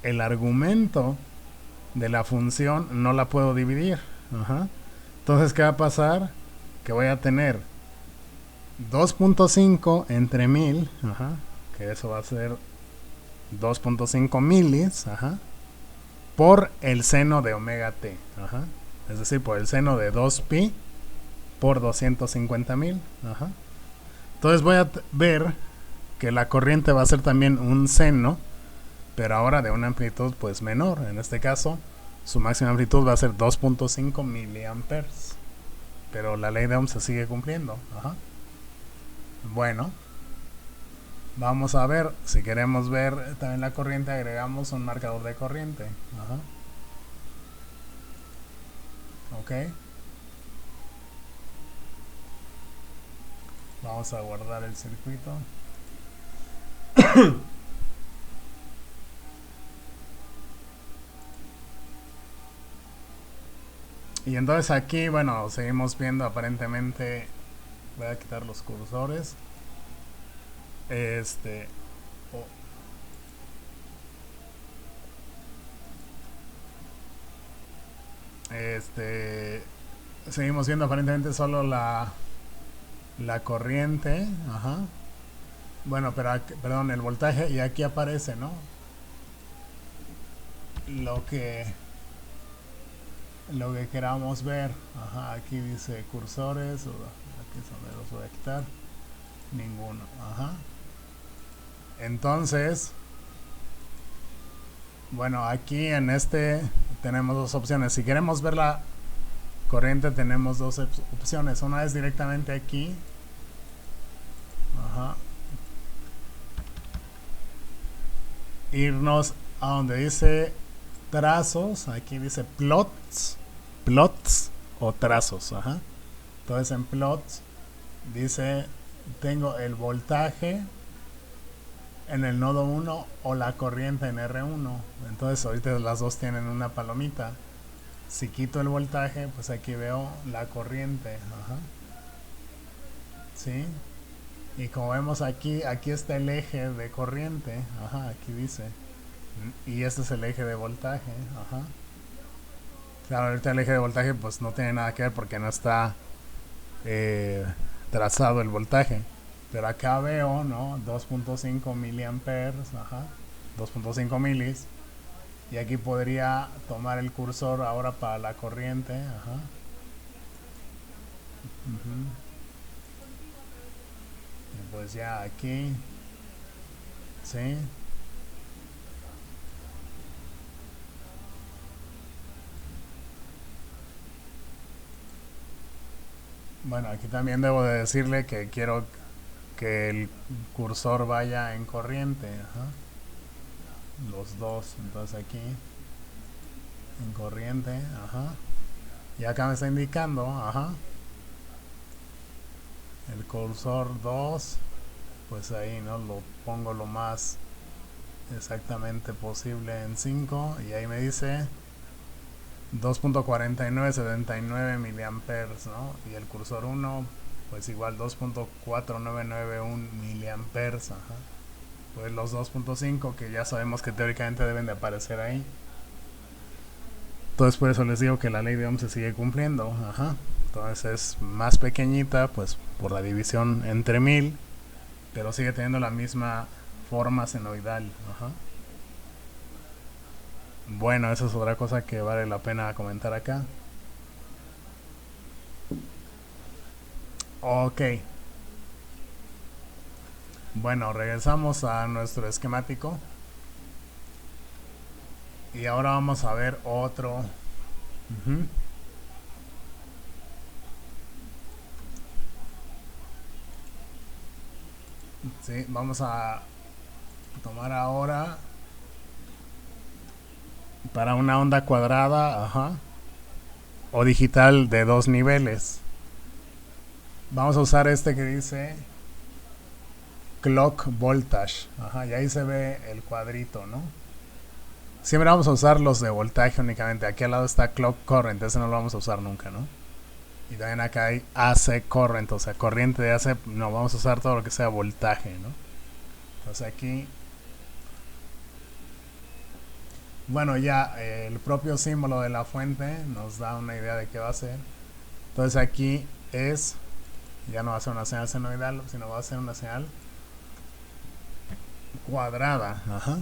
El argumento de la función no la puedo dividir, ajá. Entonces, ¿qué va a pasar? Que voy a tener 2.5 entre 1000, ajá, que eso va a ser 2.5 milis, ajá, por el seno de omega t, ajá. Es decir, por el seno de 2pi por 250.000, ajá. Entonces voy a ver que la corriente va a ser también un seno, pero ahora de una amplitud pues menor. En este caso, su máxima amplitud va a ser 2.5 miliamperes. pero la ley de Ohm se sigue cumpliendo. Ajá. Bueno, vamos a ver, si queremos ver también la corriente, agregamos un marcador de corriente. Ajá. Ok. Vamos a guardar el circuito. Y entonces aquí, bueno, seguimos viendo aparentemente. Voy a quitar los cursores. Oh, seguimos viendo aparentemente solo la corriente. Ajá. Bueno, pero perdón, el voltaje, y aquí aparece, ¿no? Lo que queramos ver. Ajá, aquí dice cursores, aquí es donde los voy a quitar. Ninguno. Ajá. Entonces, bueno, aquí en tenemos dos opciones. Si queremos ver la corriente, tenemos dos opciones. Una es directamente aquí. Ajá. Irnos a donde dice trazos. Aquí dice plots o trazos. Ajá. Entonces en plots dice, tengo el voltaje en el nodo 1 o la corriente en R1. Entonces ahorita las dos tienen una palomita. Si quito el voltaje, pues aquí veo la corriente. Ajá. ¿Sí? Y como vemos aquí está el eje de corriente. Ajá, aquí dice. Y este es el eje de voltaje. Ajá. Claro, ahorita el eje de voltaje pues no tiene nada que ver porque no está trazado el voltaje. Pero acá veo, ¿no? 2.5 miliamperes. Ajá. 2.5 milis. Y aquí podría tomar el cursor ahora para la corriente. Ajá. Y pues ya aquí. ¿Sí? Bueno, aquí también debo de decirle que quiero que el cursor vaya en corriente. Ajá. Los dos. Entonces aquí en corriente. Ajá. Y acá me está indicando. Ajá. El cursor 2. Pues ahí, ¿no? Lo pongo lo más exactamente posible en 5. Y ahí me dice 2.4979 miliamperes, ¿no? Y el cursor 1, pues igual 2.4991 miliamperes. Ajá. Pues los 2.5 que ya sabemos que teóricamente deben de aparecer ahí. Entonces por eso les digo que la ley de Ohm se sigue cumpliendo. Ajá. Entonces es más pequeñita, pues por la división entre 1000, pero sigue teniendo la misma forma senoidal. Ajá. Bueno, esa es otra cosa que vale la pena comentar acá. Ok. Bueno, regresamos a nuestro esquemático. Y ahora vamos a ver otro. Sí, vamos a tomar ahora para una onda cuadrada, ajá, o digital de 2 niveles. Vamos a usar este que dice clock voltage. Ajá, y ahí se ve el cuadrito, ¿no? Siempre vamos a usar los de voltaje únicamente. Aquí al lado está clock current, ese no lo vamos a usar nunca, ¿no? Y también acá hay AC current, o sea, corriente de AC. No, vamos a usar todo lo que sea voltaje, ¿no? Entonces aquí, bueno, ya el propio símbolo de la fuente nos da una idea de qué va a ser. Entonces aquí ya no va a ser una señal senoidal, sino va a ser una señal cuadrada. Ajá.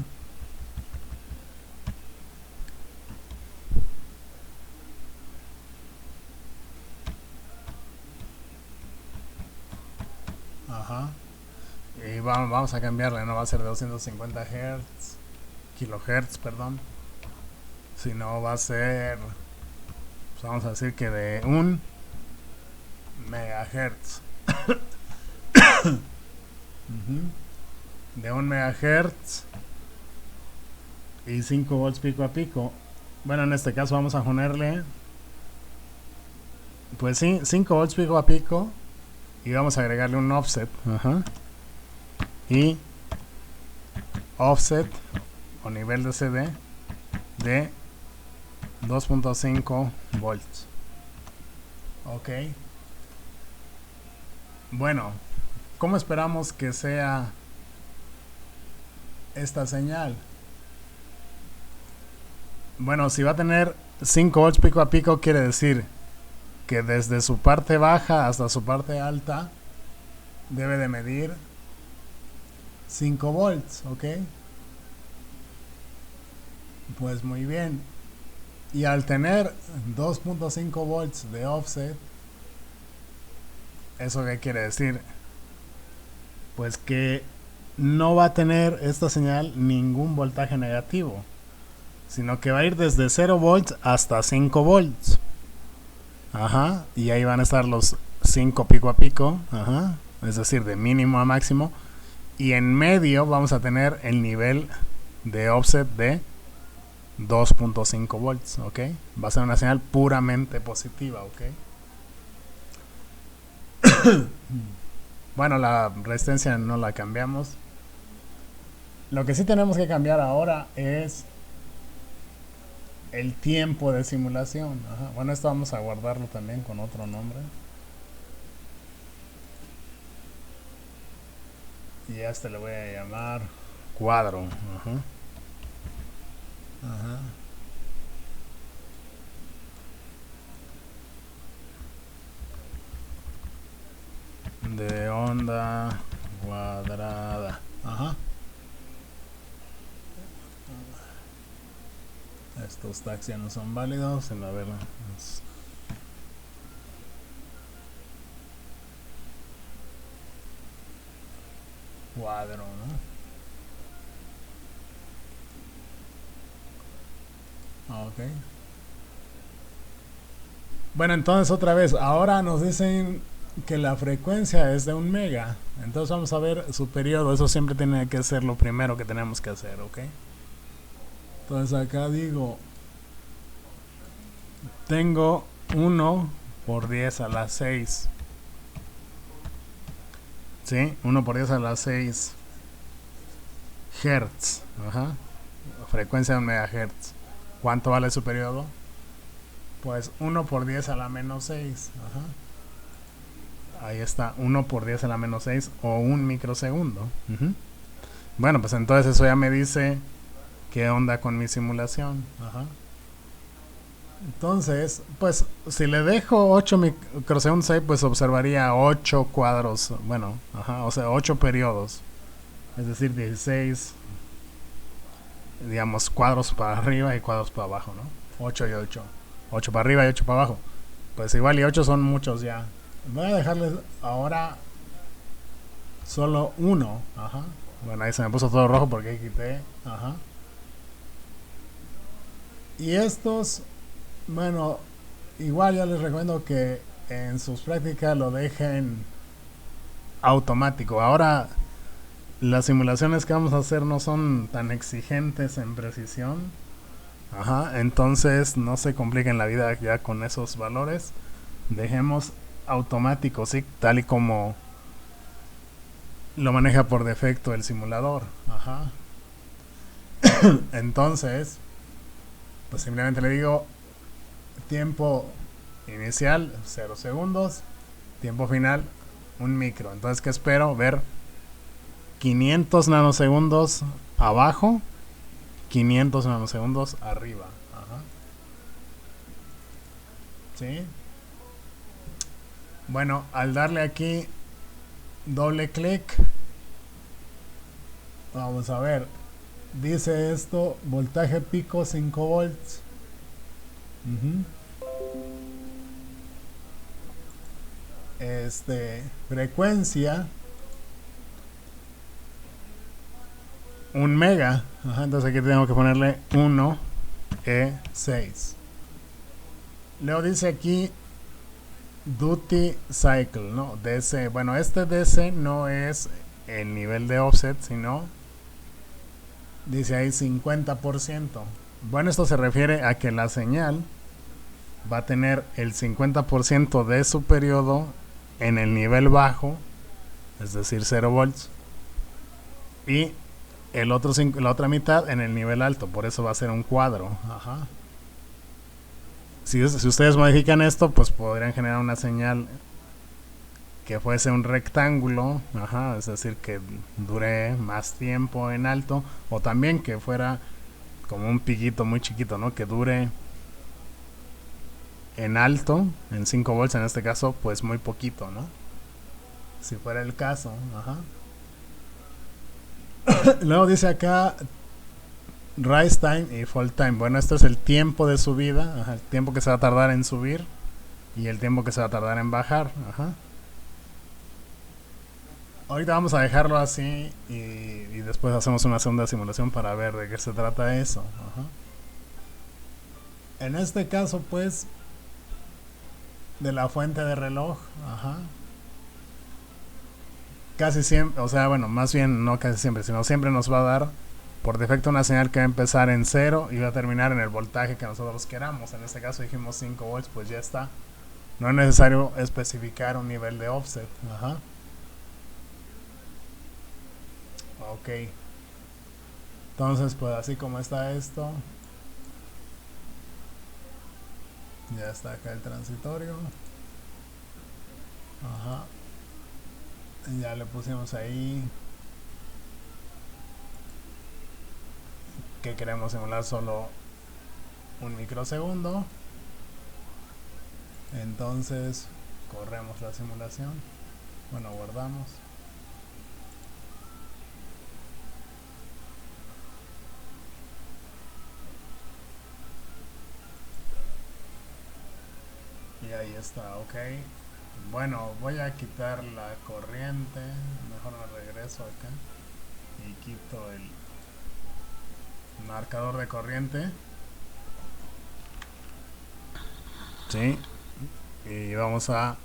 Ajá. Y vamos a cambiarle, no va a ser de 250 Hz, kilohertz, perdón, sino va a ser, pues vamos a decir que de 1 megahertz. De 1 megahertz y 5 volts pico a pico. Bueno, en este caso vamos a ponerle, pues sí, 5 volts pico a pico, y vamos a agregarle un offset. Y offset o nivel de CD de 2.5 volts. Ok. Bueno, ¿cómo esperamos que sea esta señal? Bueno, si va a tener 5 volts pico a pico, quiere decir que desde su parte baja hasta su parte alta debe de medir 5 volts, ¿ok? Pues muy bien. Y al tener 2.5 volts de offset, ¿eso qué quiere decir? Pues que no va a tener esta señal ningún voltaje negativo, sino que va a ir desde 0 volts hasta 5 volts. Y ahí van a estar los 5 pico a pico, es decir, de mínimo a máximo. Y en medio vamos a tener el nivel de offset de 2.5 volts, ¿ok? Va a ser una señal puramente positiva, ¿ok? Bueno, la resistencia no la cambiamos. Lo que sí tenemos que cambiar ahora es el tiempo de simulación. Bueno, esto vamos a guardarlo también con otro nombre. Y a este le voy a llamar cuadro. De onda cuadrada. Estos tags ya no son válidos. A ver, cuadro, ¿no? Ok. Bueno, entonces otra vez, ahora nos dicen que la frecuencia es de 1 mega. Entonces vamos a ver su periodo. Eso siempre tiene que ser lo primero que tenemos que hacer, ¿ok? Entonces acá digo, tengo 1 por 10 a la 6. ¿Sí? 1 por 10 a la 6 hertz. Frecuencia de 1 megahertz. ¿Cuánto vale su periodo? Pues 1 por 10 a la menos 6. Ahí está, 1 por 10 a la menos 6 o 1 microsegundo. Bueno, pues entonces eso ya me dice qué onda con mi simulación. Entonces, pues si le dejo 8 microsegundos ahí, pues observaría 8 cuadros. Bueno, o sea, 8 periodos. Es decir, 16, digamos, cuadros para arriba y cuadros para abajo, ¿no? 8 y 8. 8 para arriba y 8 para abajo. Pues igual y 8 son muchos ya. Voy a dejarles ahora solo 1. Bueno, ahí se me puso todo rojo porque quité. Y estos, bueno, igual yo les recomiendo que en sus prácticas lo dejen automático. Ahora las simulaciones que vamos a hacer no son tan exigentes en precisión. Entonces no se compliquen la vida ya con esos valores. Dejemos automático, ¿sí? Tal y como lo maneja por defecto el simulador. Entonces, pues simplemente le digo tiempo inicial 0 segundos, tiempo final 1 micro. Entonces, ¿qué espero? Ver 500 nanosegundos abajo, 500 nanosegundos arriba. ¿Sí? Bueno, al darle aquí doble clic, vamos a ver, dice esto, voltaje pico 5 volts. Frecuencia 1 mega. Entonces aquí tengo que ponerle 1 E6. Luego dice aquí duty cycle, ¿no? DC. Bueno, este DC no es el nivel de offset, sino dice ahí 50%. Bueno, esto se refiere a que la señal va a tener el 50% de su periodo en el nivel bajo, es decir, 0 volts, y la otra mitad en el nivel alto, por eso va a ser un cuadro. Ajá. Si ustedes modifican esto, pues podrían generar una señal que fuese un rectángulo, ajá, es decir, que dure más tiempo en alto, o también que fuera como un piquito muy chiquito, ¿no? Que dure en alto, en 5 volts en este caso, pues muy poquito, ¿no? Si fuera el caso, ajá. Luego dice acá rise time y fall time. Bueno, esto es el tiempo de subida, ajá, el tiempo que se va a tardar en subir y el tiempo que se va a tardar en bajar, ajá. Ahorita vamos a dejarlo así y después hacemos una segunda simulación para ver de qué se trata eso. Ajá. En este caso, pues, de la fuente de reloj, ajá, casi siempre, o sea, bueno, más bien no casi siempre, sino siempre nos va a dar por defecto una señal que va a empezar en 0 y va a terminar en el voltaje que nosotros queramos. En este caso dijimos 5 volts, pues ya está. No es necesario especificar un nivel de offset. Ajá. Ok. Entonces, pues así como está esto, ya está acá el transitorio. Ajá. Ya le pusimos ahí que queremos simular solo un microsegundo. Entonces corremos la simulación. Bueno, guardamos. Y ahí está, ok. Bueno, voy a quitar la corriente. Mejor me regreso acá y quito el marcador de corriente. Sí. Y vamos a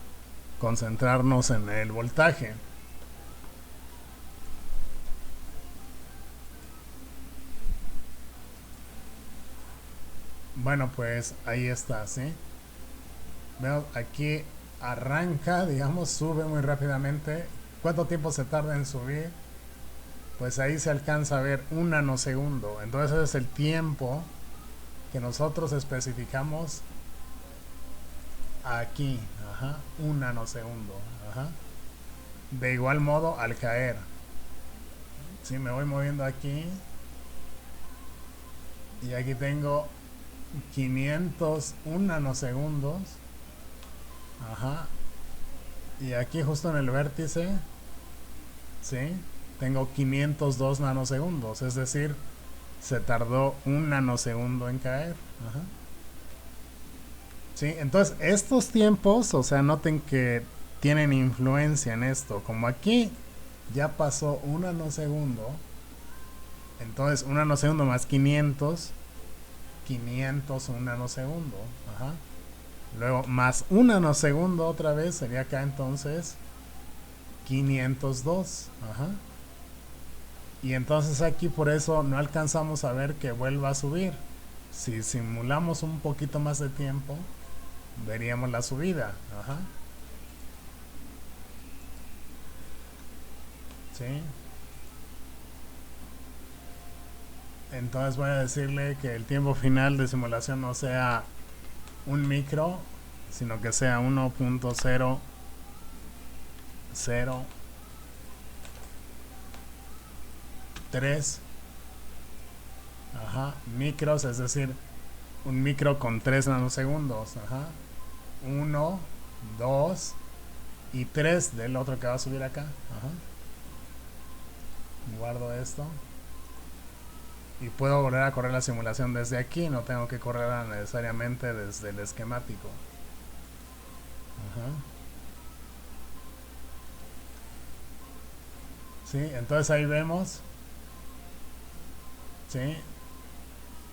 concentrarnos en el voltaje. Bueno, pues ahí está, ¿sí? Veo aquí arranca, digamos, sube muy rápidamente. ¿Cuánto tiempo se tarda en subir? Pues ahí se alcanza a ver un nanosegundo. Entonces ese es el tiempo que nosotros especificamos aquí. Ajá, un nanosegundo. Ajá. De igual modo al caer. Si me voy moviendo aquí y aquí tengo 501 nanosegundos. Ajá. Y aquí justo en el vértice, ¿sí? Tengo 502 nanosegundos. Es decir, se tardó un nanosegundo en caer. Ajá. Sí, entonces estos tiempos, o sea, noten que tienen influencia en esto. Como aquí ya pasó un nanosegundo, entonces un nanosegundo más 500, 500 un nanosegundo. Ajá. Luego más un nanosegundo otra vez sería acá entonces 502. Ajá. Y entonces aquí por eso no alcanzamos a ver que vuelva a subir. Si simulamos un poquito más de tiempo, veríamos la subida. Ajá. ¿Sí? Entonces voy a decirle que el tiempo final de simulación no sea un micro, sino que sea 1.003, ajá, micros, es decir, un micro con 3 nanosegundos. Ajá. 1, 2 y 3 del otro que va a subir acá. Ajá. Guardo esto. Y puedo volver a correr la simulación desde aquí. No tengo que correrla necesariamente desde el esquemático. Ajá. Sí, entonces ahí vemos. Sí.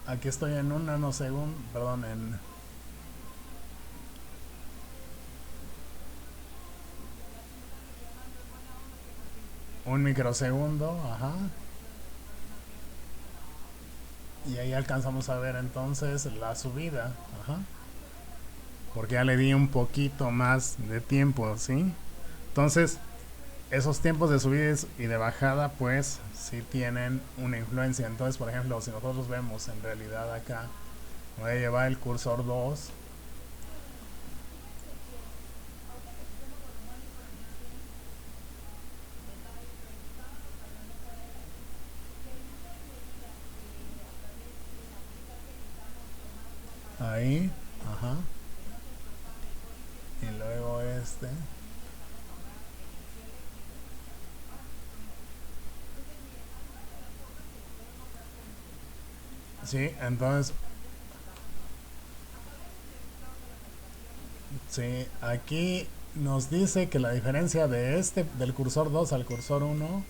Aquí estoy en un nanosegundo. Perdón, un microsegundo, ajá. Y ahí alcanzamos a ver entonces la subida, ajá. Porque ya le di un poquito más de tiempo, ¿sí? Entonces, esos tiempos de subida y de bajada, pues, sí tienen una influencia. Entonces, por ejemplo, si nosotros vemos en realidad acá, voy a llevar el cursor 2. Ahí, ajá. Y luego este. Sí, entonces, sí, aquí nos dice que la diferencia de este, del cursor 2 al cursor 1,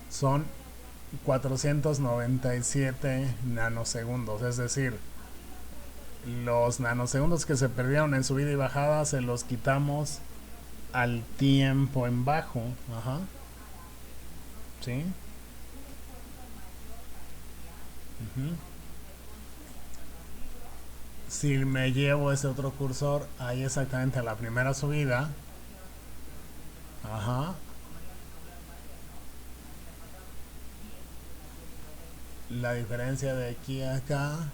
son 497 nanosegundos. Es decir, los nanosegundos que se perdieron en subida y bajada se los quitamos al tiempo en bajo. Ajá. ¿Sí? Ujú. Si me llevo ese otro cursor ahí exactamente a la primera subida, ajá, la diferencia de aquí a acá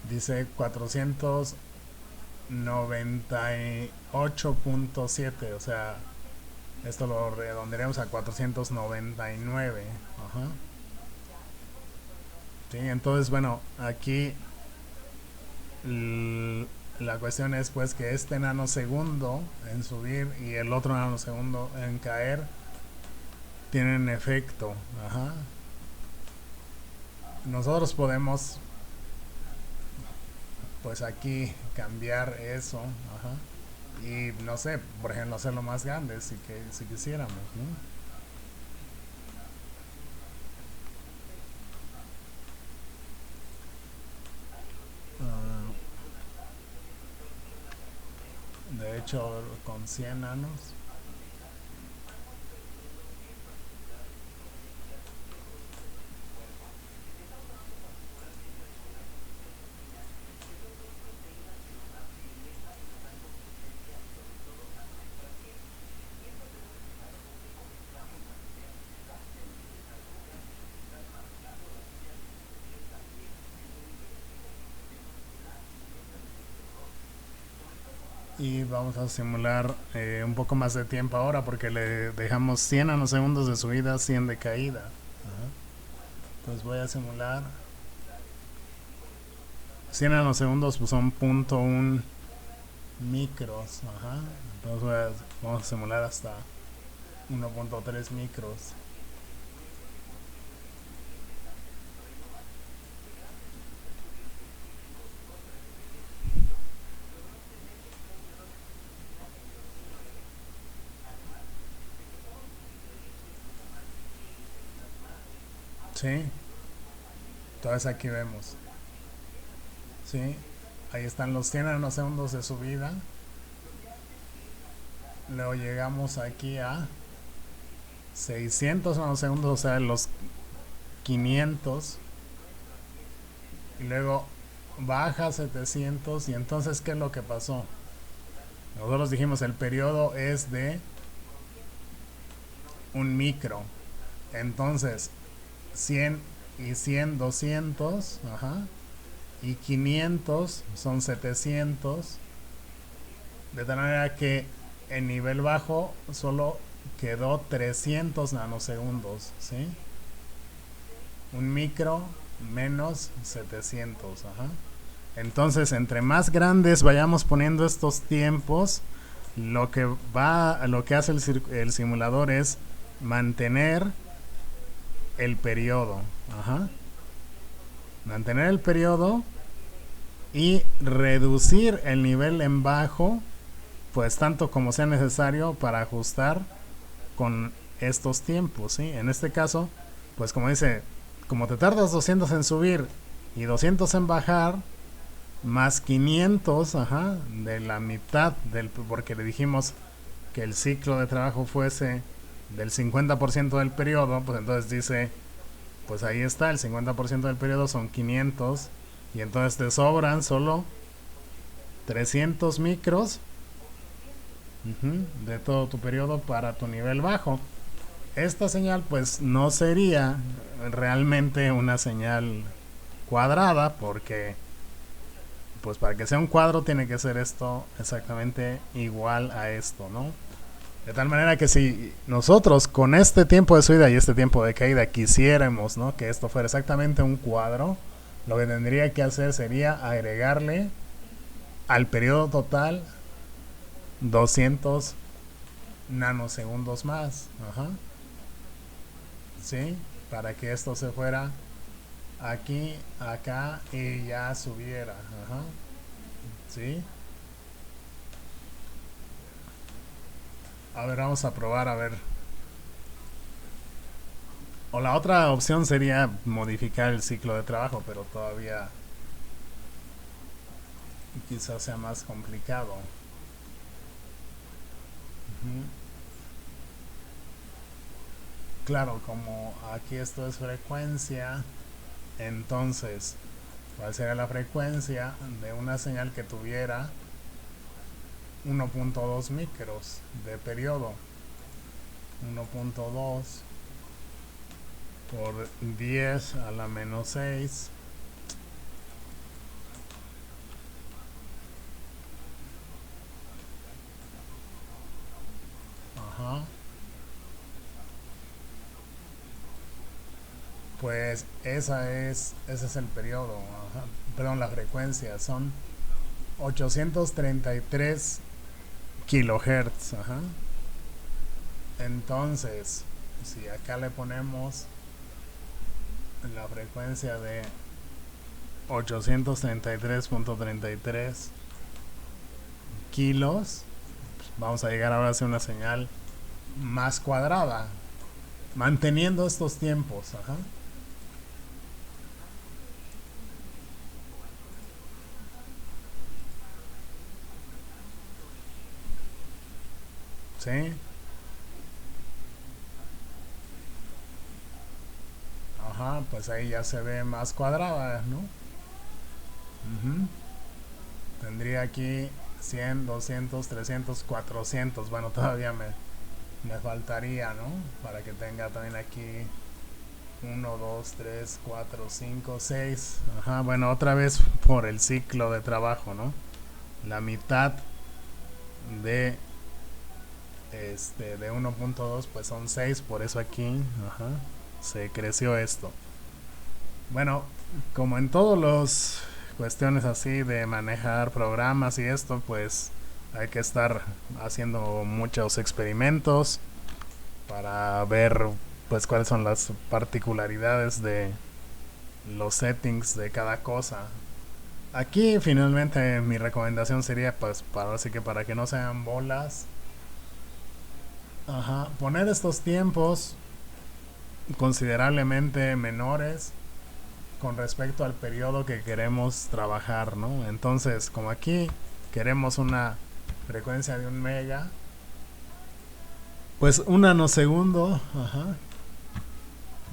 dice 498.7, o sea, esto lo redondearemos a 499. Ajá. Sí, entonces, bueno, aquí la cuestión es pues que este nanosegundo en subir y el otro nanosegundo en caer tienen efecto. Ajá. Nosotros podemos pues aquí cambiar eso. Ajá. Y no sé, por ejemplo, hacerlo más grande si quisiéramos, ¿no? De hecho, con 100 nanos. Y vamos a simular un poco más de tiempo ahora porque le dejamos 100 nanosegundos de subida, 100 de caída. Ajá. Entonces voy a simular 100 nanosegundos, pues son .1 micros. Ajá. Entonces vamos a simular hasta 1.3 micros. Sí, entonces aquí vemos. Sí, ahí están los 100 nanosegundos de subida. Luego llegamos aquí a 600 nanosegundos, o sea, los 500. Y luego baja a 700. Y entonces, ¿qué es lo que pasó? Nosotros dijimos el periodo es de un micro. Entonces, 100 y 100, 200. Ajá. Y 500 son 700. De tal manera que en nivel bajo solo quedó 300 nanosegundos. ¿Sí? Un micro menos 700. Ajá. Entonces, entre más grandes vayamos poniendo estos tiempos, lo que hace el simulador es mantener el periodo. Ajá. Mantener el periodo y reducir el nivel en bajo, pues tanto como sea necesario para ajustar con estos tiempos, ¿sí? En este caso, pues como dice, como te tardas 200 en subir y 200 en bajar, más 500, ajá, de la mitad del, porque le dijimos que el ciclo de trabajo fuese del 50% del periodo, pues entonces dice, pues ahí está, el 50% del periodo son 500, y entonces te sobran solo 300 micros de todo tu periodo para tu nivel bajo. Esta señal pues no sería realmente una señal cuadrada, porque pues para que sea un cuadro tiene que ser esto exactamente igual a esto, ¿no? De tal manera que si nosotros con este tiempo de subida y este tiempo de caída quisiéramos, ¿no?, que esto fuera exactamente un cuadro, lo que tendría que hacer sería agregarle al periodo total 200 nanosegundos más. Ajá. ¿Sí? Para que esto se fuera aquí, acá y ya subiera. Ajá. ¿Sí? A ver, vamos a probar, a ver. O la otra opción sería modificar el ciclo de trabajo, pero todavía quizás sea más complicado. Claro, como aquí esto es frecuencia, entonces, ¿cuál sería la frecuencia de una señal que tuviera 1.2 micros de periodo? 1.2 por 10 a la menos 6. Ajá. Pues ese es el periodo. Ajá. Perdón, la frecuencia. Son 833 kilohertz. Ajá. Entonces, si acá le ponemos la frecuencia de 833.33 kilos, vamos a llegar ahora a hacer una señal más cuadrada, manteniendo estos tiempos. Ajá. ¿Sí? Ajá, pues ahí ya se ve más cuadrada, ¿no? Ujú. Tendría aquí 100, 200, 300, 400. Bueno, todavía me faltaría, ¿no? Para que tenga también aquí 1, 2, 3, 4, 5, 6. Ajá, bueno, otra vez por el ciclo de trabajo, ¿no? La mitad de de 1.2 pues son 6, por eso aquí, ajá, se creció esto. Bueno, como en todos los cuestiones así de manejar programas y esto, pues hay que estar haciendo muchos experimentos para ver pues cuáles son las particularidades de los settings de cada cosa. Aquí finalmente mi recomendación sería pues para así que para que no sean bolas, ajá, poner estos tiempos considerablemente menores con respecto al periodo que queremos trabajar, ¿no? Entonces, como aquí queremos una frecuencia de 1 mega, pues un nanosegundo, ajá,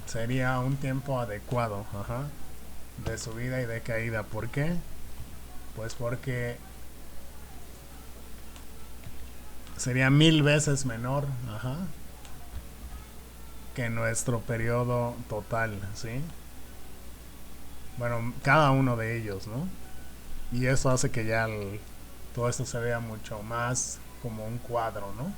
sería un tiempo adecuado, ajá, de subida y de caída. ¿Por qué? Pues porque sería 1000 veces menor, ajá, que nuestro periodo total, ¿sí? Bueno, cada uno de ellos, ¿no? Y eso hace que ya todo esto se vea mucho más como un cuadro, ¿no?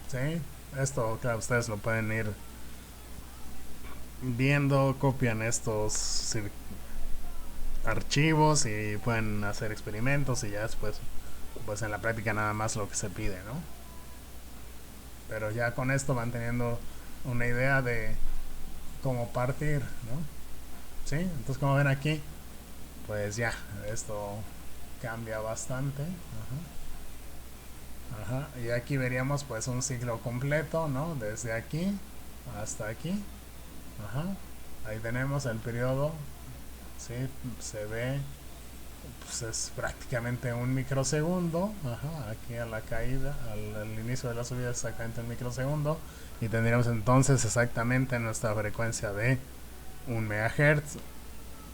Sí, esto, claro, ustedes lo pueden ir viendo, copian estos archivos y pueden hacer experimentos y ya después, pues en la práctica nada más lo que se pide, ¿no? Pero ya con esto van teniendo una idea de cómo partir, ¿no? Sí, entonces como ven aquí, pues ya, esto cambia bastante. Ajá. Ajá. Y aquí veríamos pues un ciclo completo, ¿no? Desde aquí hasta aquí. Ajá. Ahí tenemos el periodo, ¿sí? Se ve pues es prácticamente un microsegundo. Ajá, aquí a la caída, al inicio de la subida es exactamente un microsegundo. Y tendríamos entonces exactamente nuestra frecuencia de 1 MHz.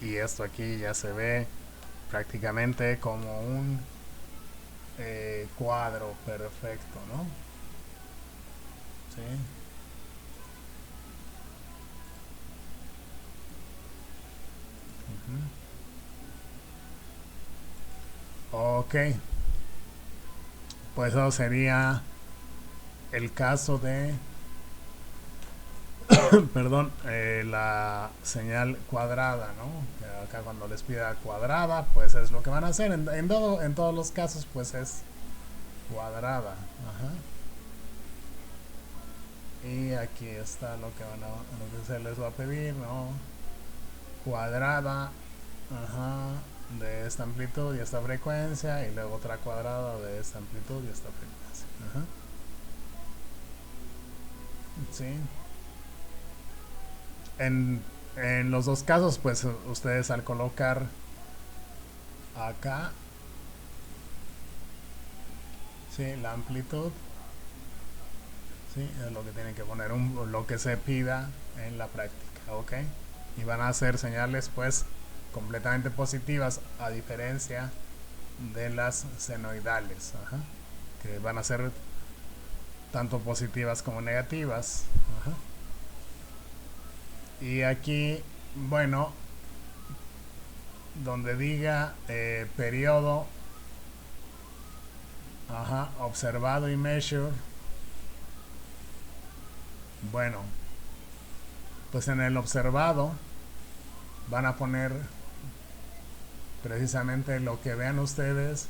Y esto aquí ya se ve prácticamente como un cuadro perfecto, ¿no? Sí. Ok, pues eso sería el caso de, perdón, la señal cuadrada, ¿no? Que acá cuando les pida cuadrada, pues es lo que van a hacer. En todos los casos, pues es cuadrada. Ajá. Y aquí está lo que se les va a pedir, ¿no? Cuadrada, ajá, de esta amplitud y esta frecuencia, y luego otra cuadrada de esta amplitud y esta frecuencia. Ajá. Sí. En, en los dos casos, pues ustedes al colocar acá, sí, la amplitud, sí, es lo que tienen que poner, lo que se pida en la práctica, ¿ok? Y van a ser señales, pues, completamente positivas, a diferencia de las senoidales, ajá, que van a ser tanto positivas como negativas. Ajá. Y aquí, bueno, donde diga periodo, ajá, observado y measure, bueno, pues en el observado van a poner precisamente lo que vean ustedes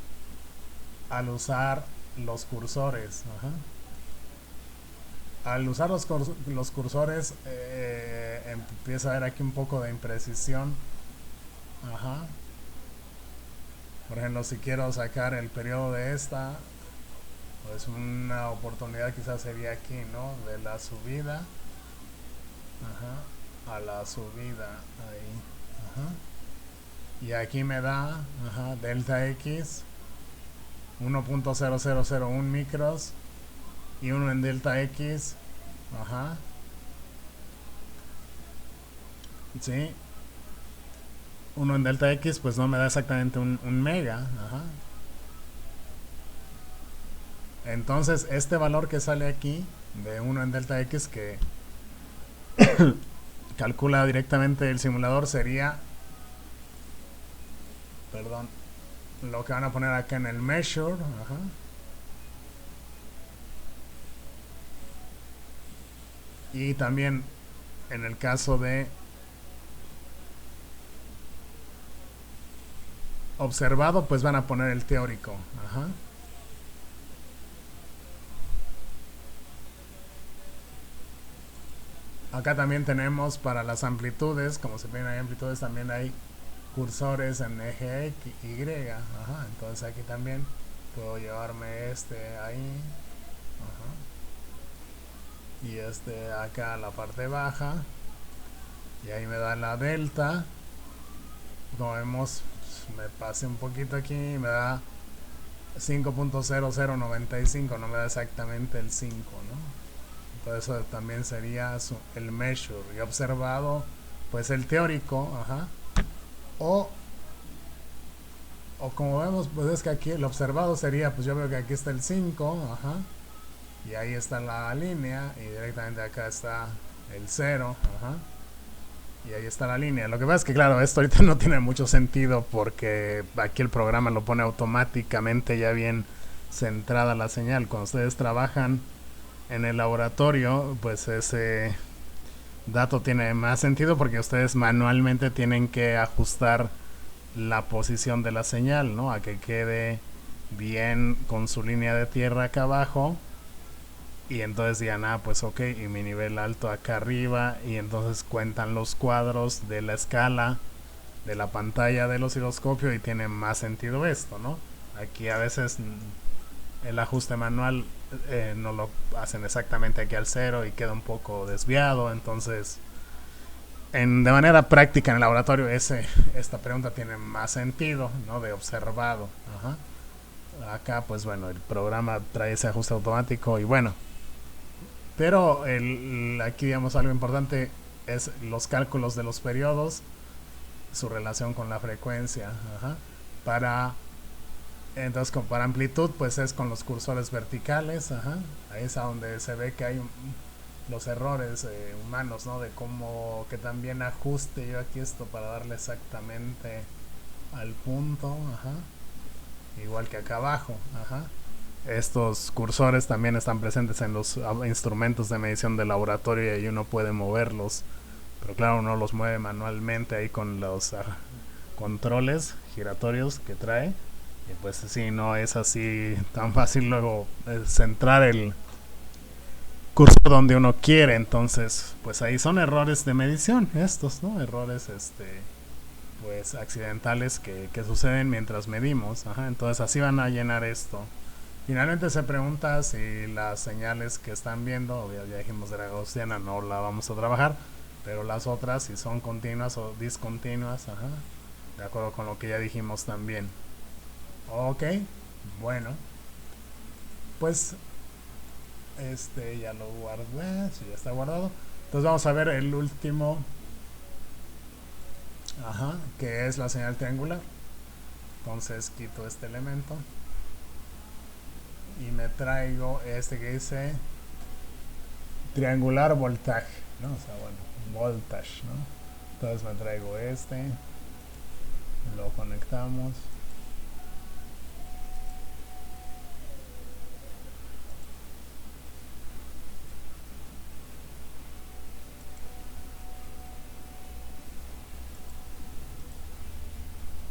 al usar los cursores. Ajá. Al usar los cursores empieza a haber aquí un poco de imprecisión. Ajá. Por ejemplo, si quiero sacar el periodo de esta, pues una oportunidad quizás sería aquí, ¿no? De la subida. Ajá. A la subida. Ahí. Ajá. Y aquí me da, ajá, delta X 1.0001 micros y uno en delta X, ajá, sí, uno en delta X pues no me da exactamente un mega, ajá. Entonces este valor que sale aquí de uno en delta X que calcula directamente el simulador sería, perdón, lo que van a poner acá en el measure, ajá. Y también en el caso de observado, pues van a poner el teórico, ajá. Acá también tenemos para las amplitudes, como se ven ahí amplitudes, también hay cursores en eje X, Y, ajá. Entonces aquí también puedo llevarme este ahí, ajá, y este acá a la parte baja, y ahí me da la delta. Como vemos, me pasé un poquito aquí, me da 5.0095, no me da exactamente el 5, ¿no? Entonces eso también sería el measure. Y observado, pues el teórico, ajá. O, o como vemos, pues es que aquí el observado sería, pues yo veo que aquí está el 5, ajá. Y ahí está la línea, y directamente acá está el 0, ajá. Y ahí está la línea. Lo que pasa es que, claro, esto ahorita no tiene mucho sentido porque aquí el programa lo pone automáticamente ya bien centrada la señal. Cuando ustedes trabajan en el laboratorio, pues ese dato tiene más sentido porque ustedes manualmente tienen que ajustar la posición de la señal, ¿no? A que quede bien con su línea de tierra acá abajo. Y entonces digan, ah, pues ok, y mi nivel alto acá arriba. Y entonces cuentan los cuadros de la escala de la pantalla del osciloscopio y tiene más sentido esto, ¿no? Aquí a veces el ajuste manual no lo hacen exactamente aquí al 0 y queda un poco desviado, entonces de manera práctica en el laboratorio esta pregunta tiene más sentido, ¿no? De observado. Ajá. Acá pues bueno, el programa trae ese ajuste automático y bueno, pero aquí digamos algo importante es los cálculos de los periodos, su relación con la frecuencia. Ajá. Entonces para amplitud pues es con los cursores verticales. Ajá. Ahí es a donde se ve que hay los errores humanos, ¿no? De cómo que también ajuste yo aquí esto para darle exactamente al punto. Ajá. Igual que acá abajo. Ajá. Estos cursores también están presentes en los instrumentos de medición de laboratorio y uno puede moverlos, pero claro, uno los mueve manualmente ahí con los controles giratorios que trae, y pues sí, no es así tan fácil luego centrar el cursor donde uno quiere. Entonces pues ahí son errores de medición estos, ¿no? Errores pues accidentales que suceden mientras medimos. Ajá. Entonces así van a llenar esto. Finalmente se pregunta si las señales que están viendo, ya dijimos de la gaussiana no la vamos a trabajar, pero las otras si son continuas o discontinuas. Ajá. De acuerdo con lo que ya dijimos también. Ok, bueno, pues ya lo guardé, sí, ya está guardado. Entonces vamos a ver el último, ajá, que es la señal triangular. Entonces quito este elemento y me traigo este que dice triangular voltaje, ¿no? O sea, bueno, voltage, ¿no? Entonces me traigo lo conectamos.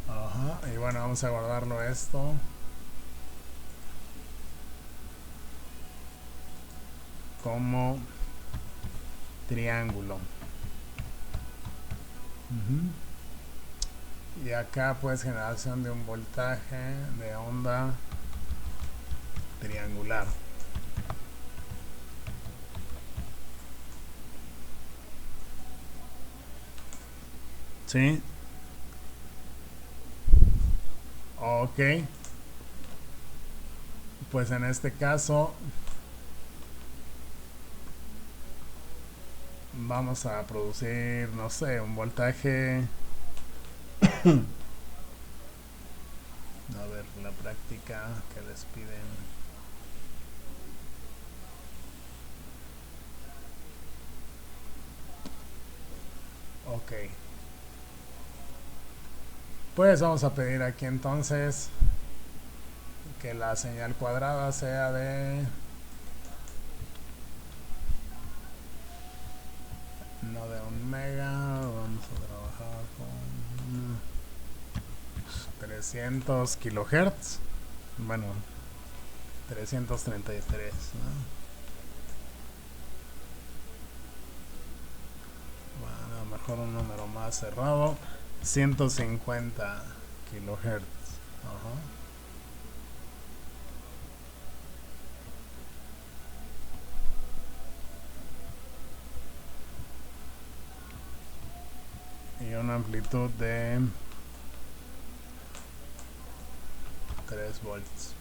Ajá, y bueno, vamos a guardarlo esto. Como triángulo. Y acá pues generación de un voltaje de onda triangular. ¿Sí? Ok. Pues en este caso vamos a producir, no sé, un voltaje. A ver, la práctica que les piden. Ok. Pues vamos a pedir aquí entonces que la señal cuadrada sea de no de 1 mega. Vamos a trabajar con 300 kilohertz. Bueno, 333, ¿no? Bueno, mejor un número más cerrado. 150 kilohertz. Ajá. Y una amplitud de 3 volts.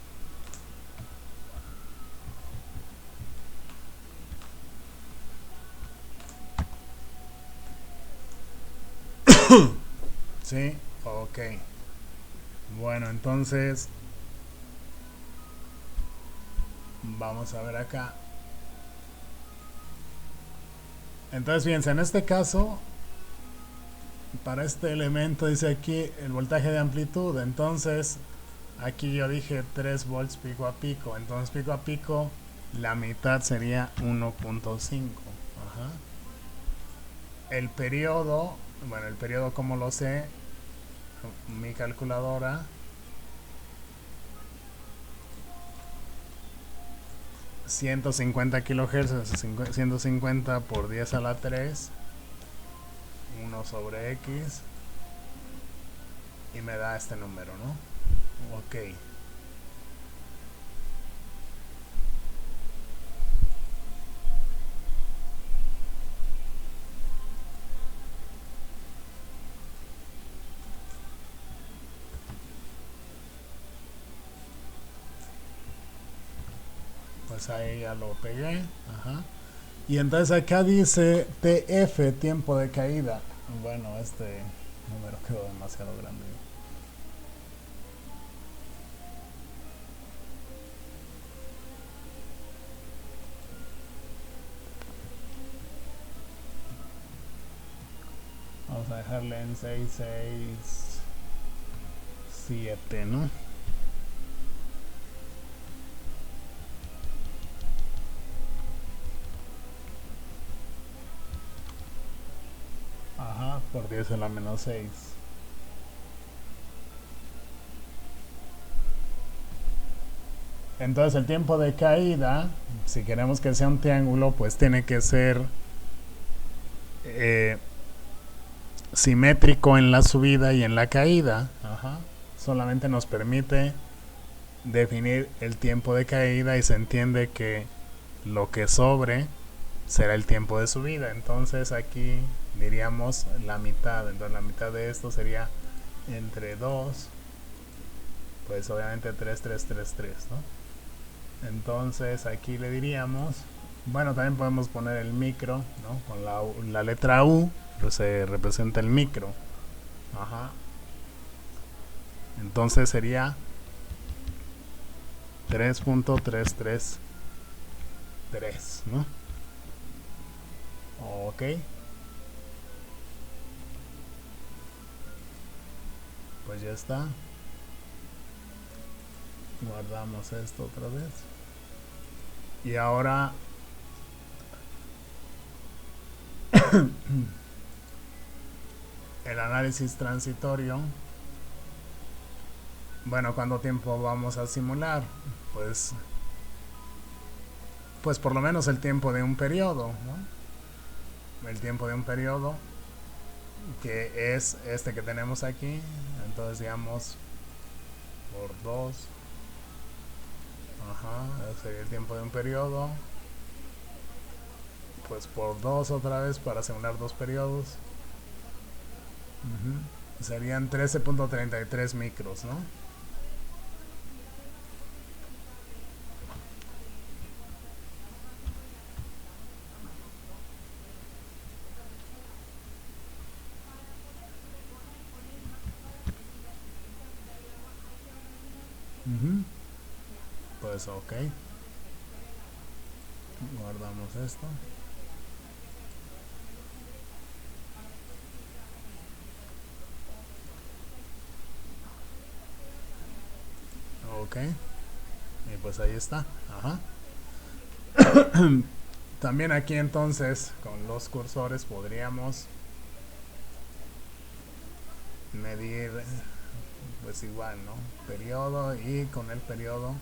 Sí, ok. Bueno, entonces vamos a ver acá. Entonces fíjense, en este caso para este elemento dice aquí el voltaje de amplitud. Entonces aquí yo dije 3 volts pico a pico. Entonces pico a pico la mitad sería 1.5. Ajá. El periodo, bueno, el periodo como lo sé, mi calculadora, 150 kilohertz, 150 por 10 a la 3, 1 sobre x, y me da este número, ¿no? Ok. pues ahí ya lo pegué. Ajá. Y entonces acá dice TF, tiempo de caída. Bueno, este número quedó demasiado grande. Vamos a dejarle en 667, ¿no? Ajá, por 10 a la menos 6. Entonces el tiempo de caída, si queremos que sea un triángulo, pues tiene que ser simétrico en la subida y en la caída. Ajá. Solamente nos permite definir el tiempo de caída y se entiende que lo que sobre será el tiempo de subida. Entonces aquí diríamos la mitad. Entonces la mitad de esto sería entre 2, pues obviamente 3, 3, 3, 3, ¿no? Entonces aquí le diríamos, bueno, también podemos poner el micro, ¿no? Con la letra U, pues se representa el micro. Ajá. Entonces sería 3.333, ¿no? Ok. Pues ya está. Guardamos esto otra vez. Y ahora el análisis transitorio. Bueno, ¿cuánto tiempo vamos a simular? Pues por lo menos el tiempo de un periodo, ¿no? El tiempo de un periodo, que es este que tenemos aquí. Entonces digamos por 2. Ajá, ese sería el tiempo de un periodo. Pues por 2 otra vez para simular 2 periodos. Serían 13.33 micros, ¿no? Pues ok. Guardamos esto. Ok. Y pues ahí está. Ajá. También aquí entonces con los cursores podríamos medir pues igual, ¿no? Periodo, y con el periodo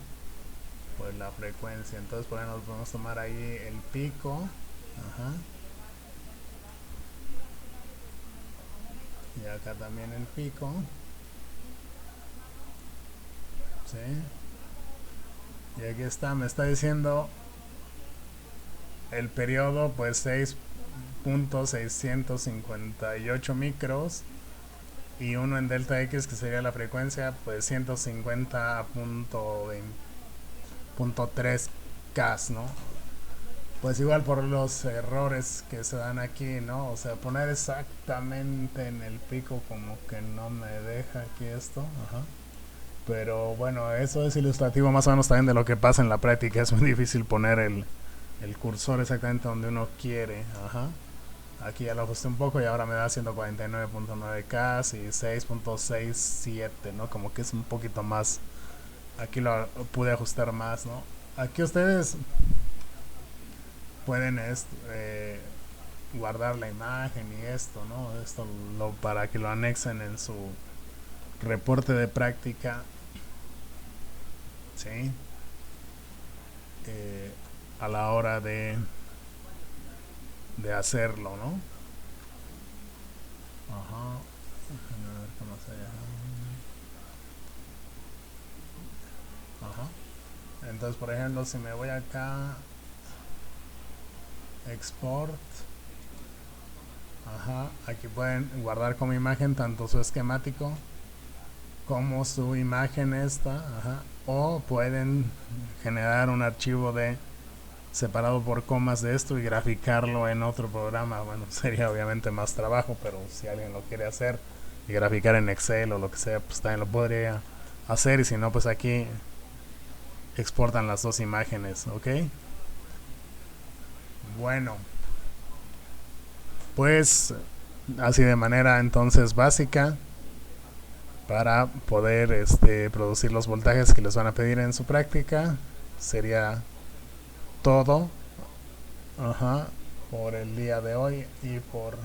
pues la frecuencia. Entonces por ejemplo podemos tomar ahí el pico. Ajá. Y acá también el pico. ¿Sí? Y aquí está, me está diciendo el periodo pues 6.658 micros, y uno en delta X que sería la frecuencia pues 150.3 K, ¿no? Pues igual por los errores que se dan aquí, ¿no? O sea, poner exactamente en el pico como que no me deja aquí esto. Ajá. Pero bueno, eso es ilustrativo más o menos también de lo que pasa en la práctica. Es muy difícil poner el cursor exactamente donde uno quiere. Ajá. Aquí ya lo ajusté un poco y ahora me da 149.9K y 6.67, ¿no? Como que es un poquito más. Aquí lo pude ajustar más, ¿no? Aquí ustedes pueden guardar la imagen y esto, ¿no? Esto para que lo anexen en su reporte de práctica. ¿Sí? A la hora de hacerlo, ¿no? Ajá. Déjame ver cómo se llama. Ajá. Entonces, por ejemplo, si me voy acá, export. Ajá. Aquí pueden guardar como imagen tanto su esquemático como su imagen esta. Ajá. O pueden generar un archivo de separado por comas de esto y graficarlo en otro programa. Bueno, sería obviamente más trabajo, pero si alguien lo quiere hacer y graficar en Excel o lo que sea, pues también lo podría hacer. Y si no, pues aquí exportan las dos imágenes, ¿ok? Bueno, pues así de manera entonces básica para poder producir los voltajes que les van a pedir en su práctica sería todo. Ajá, por el día de hoy y por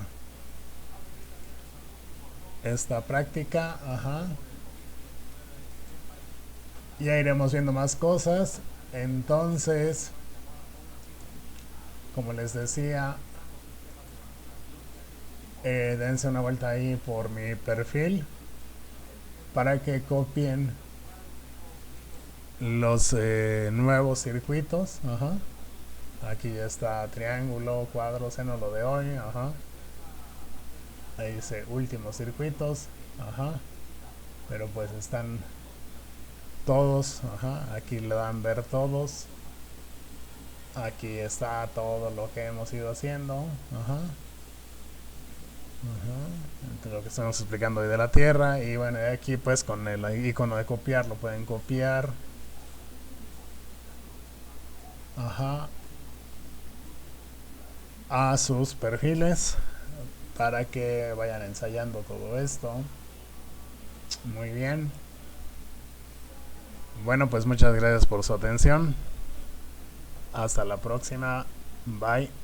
esta práctica. Ajá, ya iremos viendo más cosas. Entonces, como les decía, dense una vuelta ahí por mi perfil para que copien los nuevos circuitos. Ajá. Aquí ya está triángulo, cuadro, seno, lo de hoy. Ajá. Ahí dice últimos circuitos. Ajá. Pero pues están todos. Ajá. Aquí le dan ver todos. Aquí está todo lo que hemos ido haciendo. Ajá. Entre lo que estamos explicando hoy de la Tierra. Y bueno, aquí pues con el icono de copiar lo pueden copiar. Ajá. A sus perfiles para que vayan ensayando todo esto. Muy bien. Bueno, pues muchas gracias por su atención. Hasta la próxima. Bye.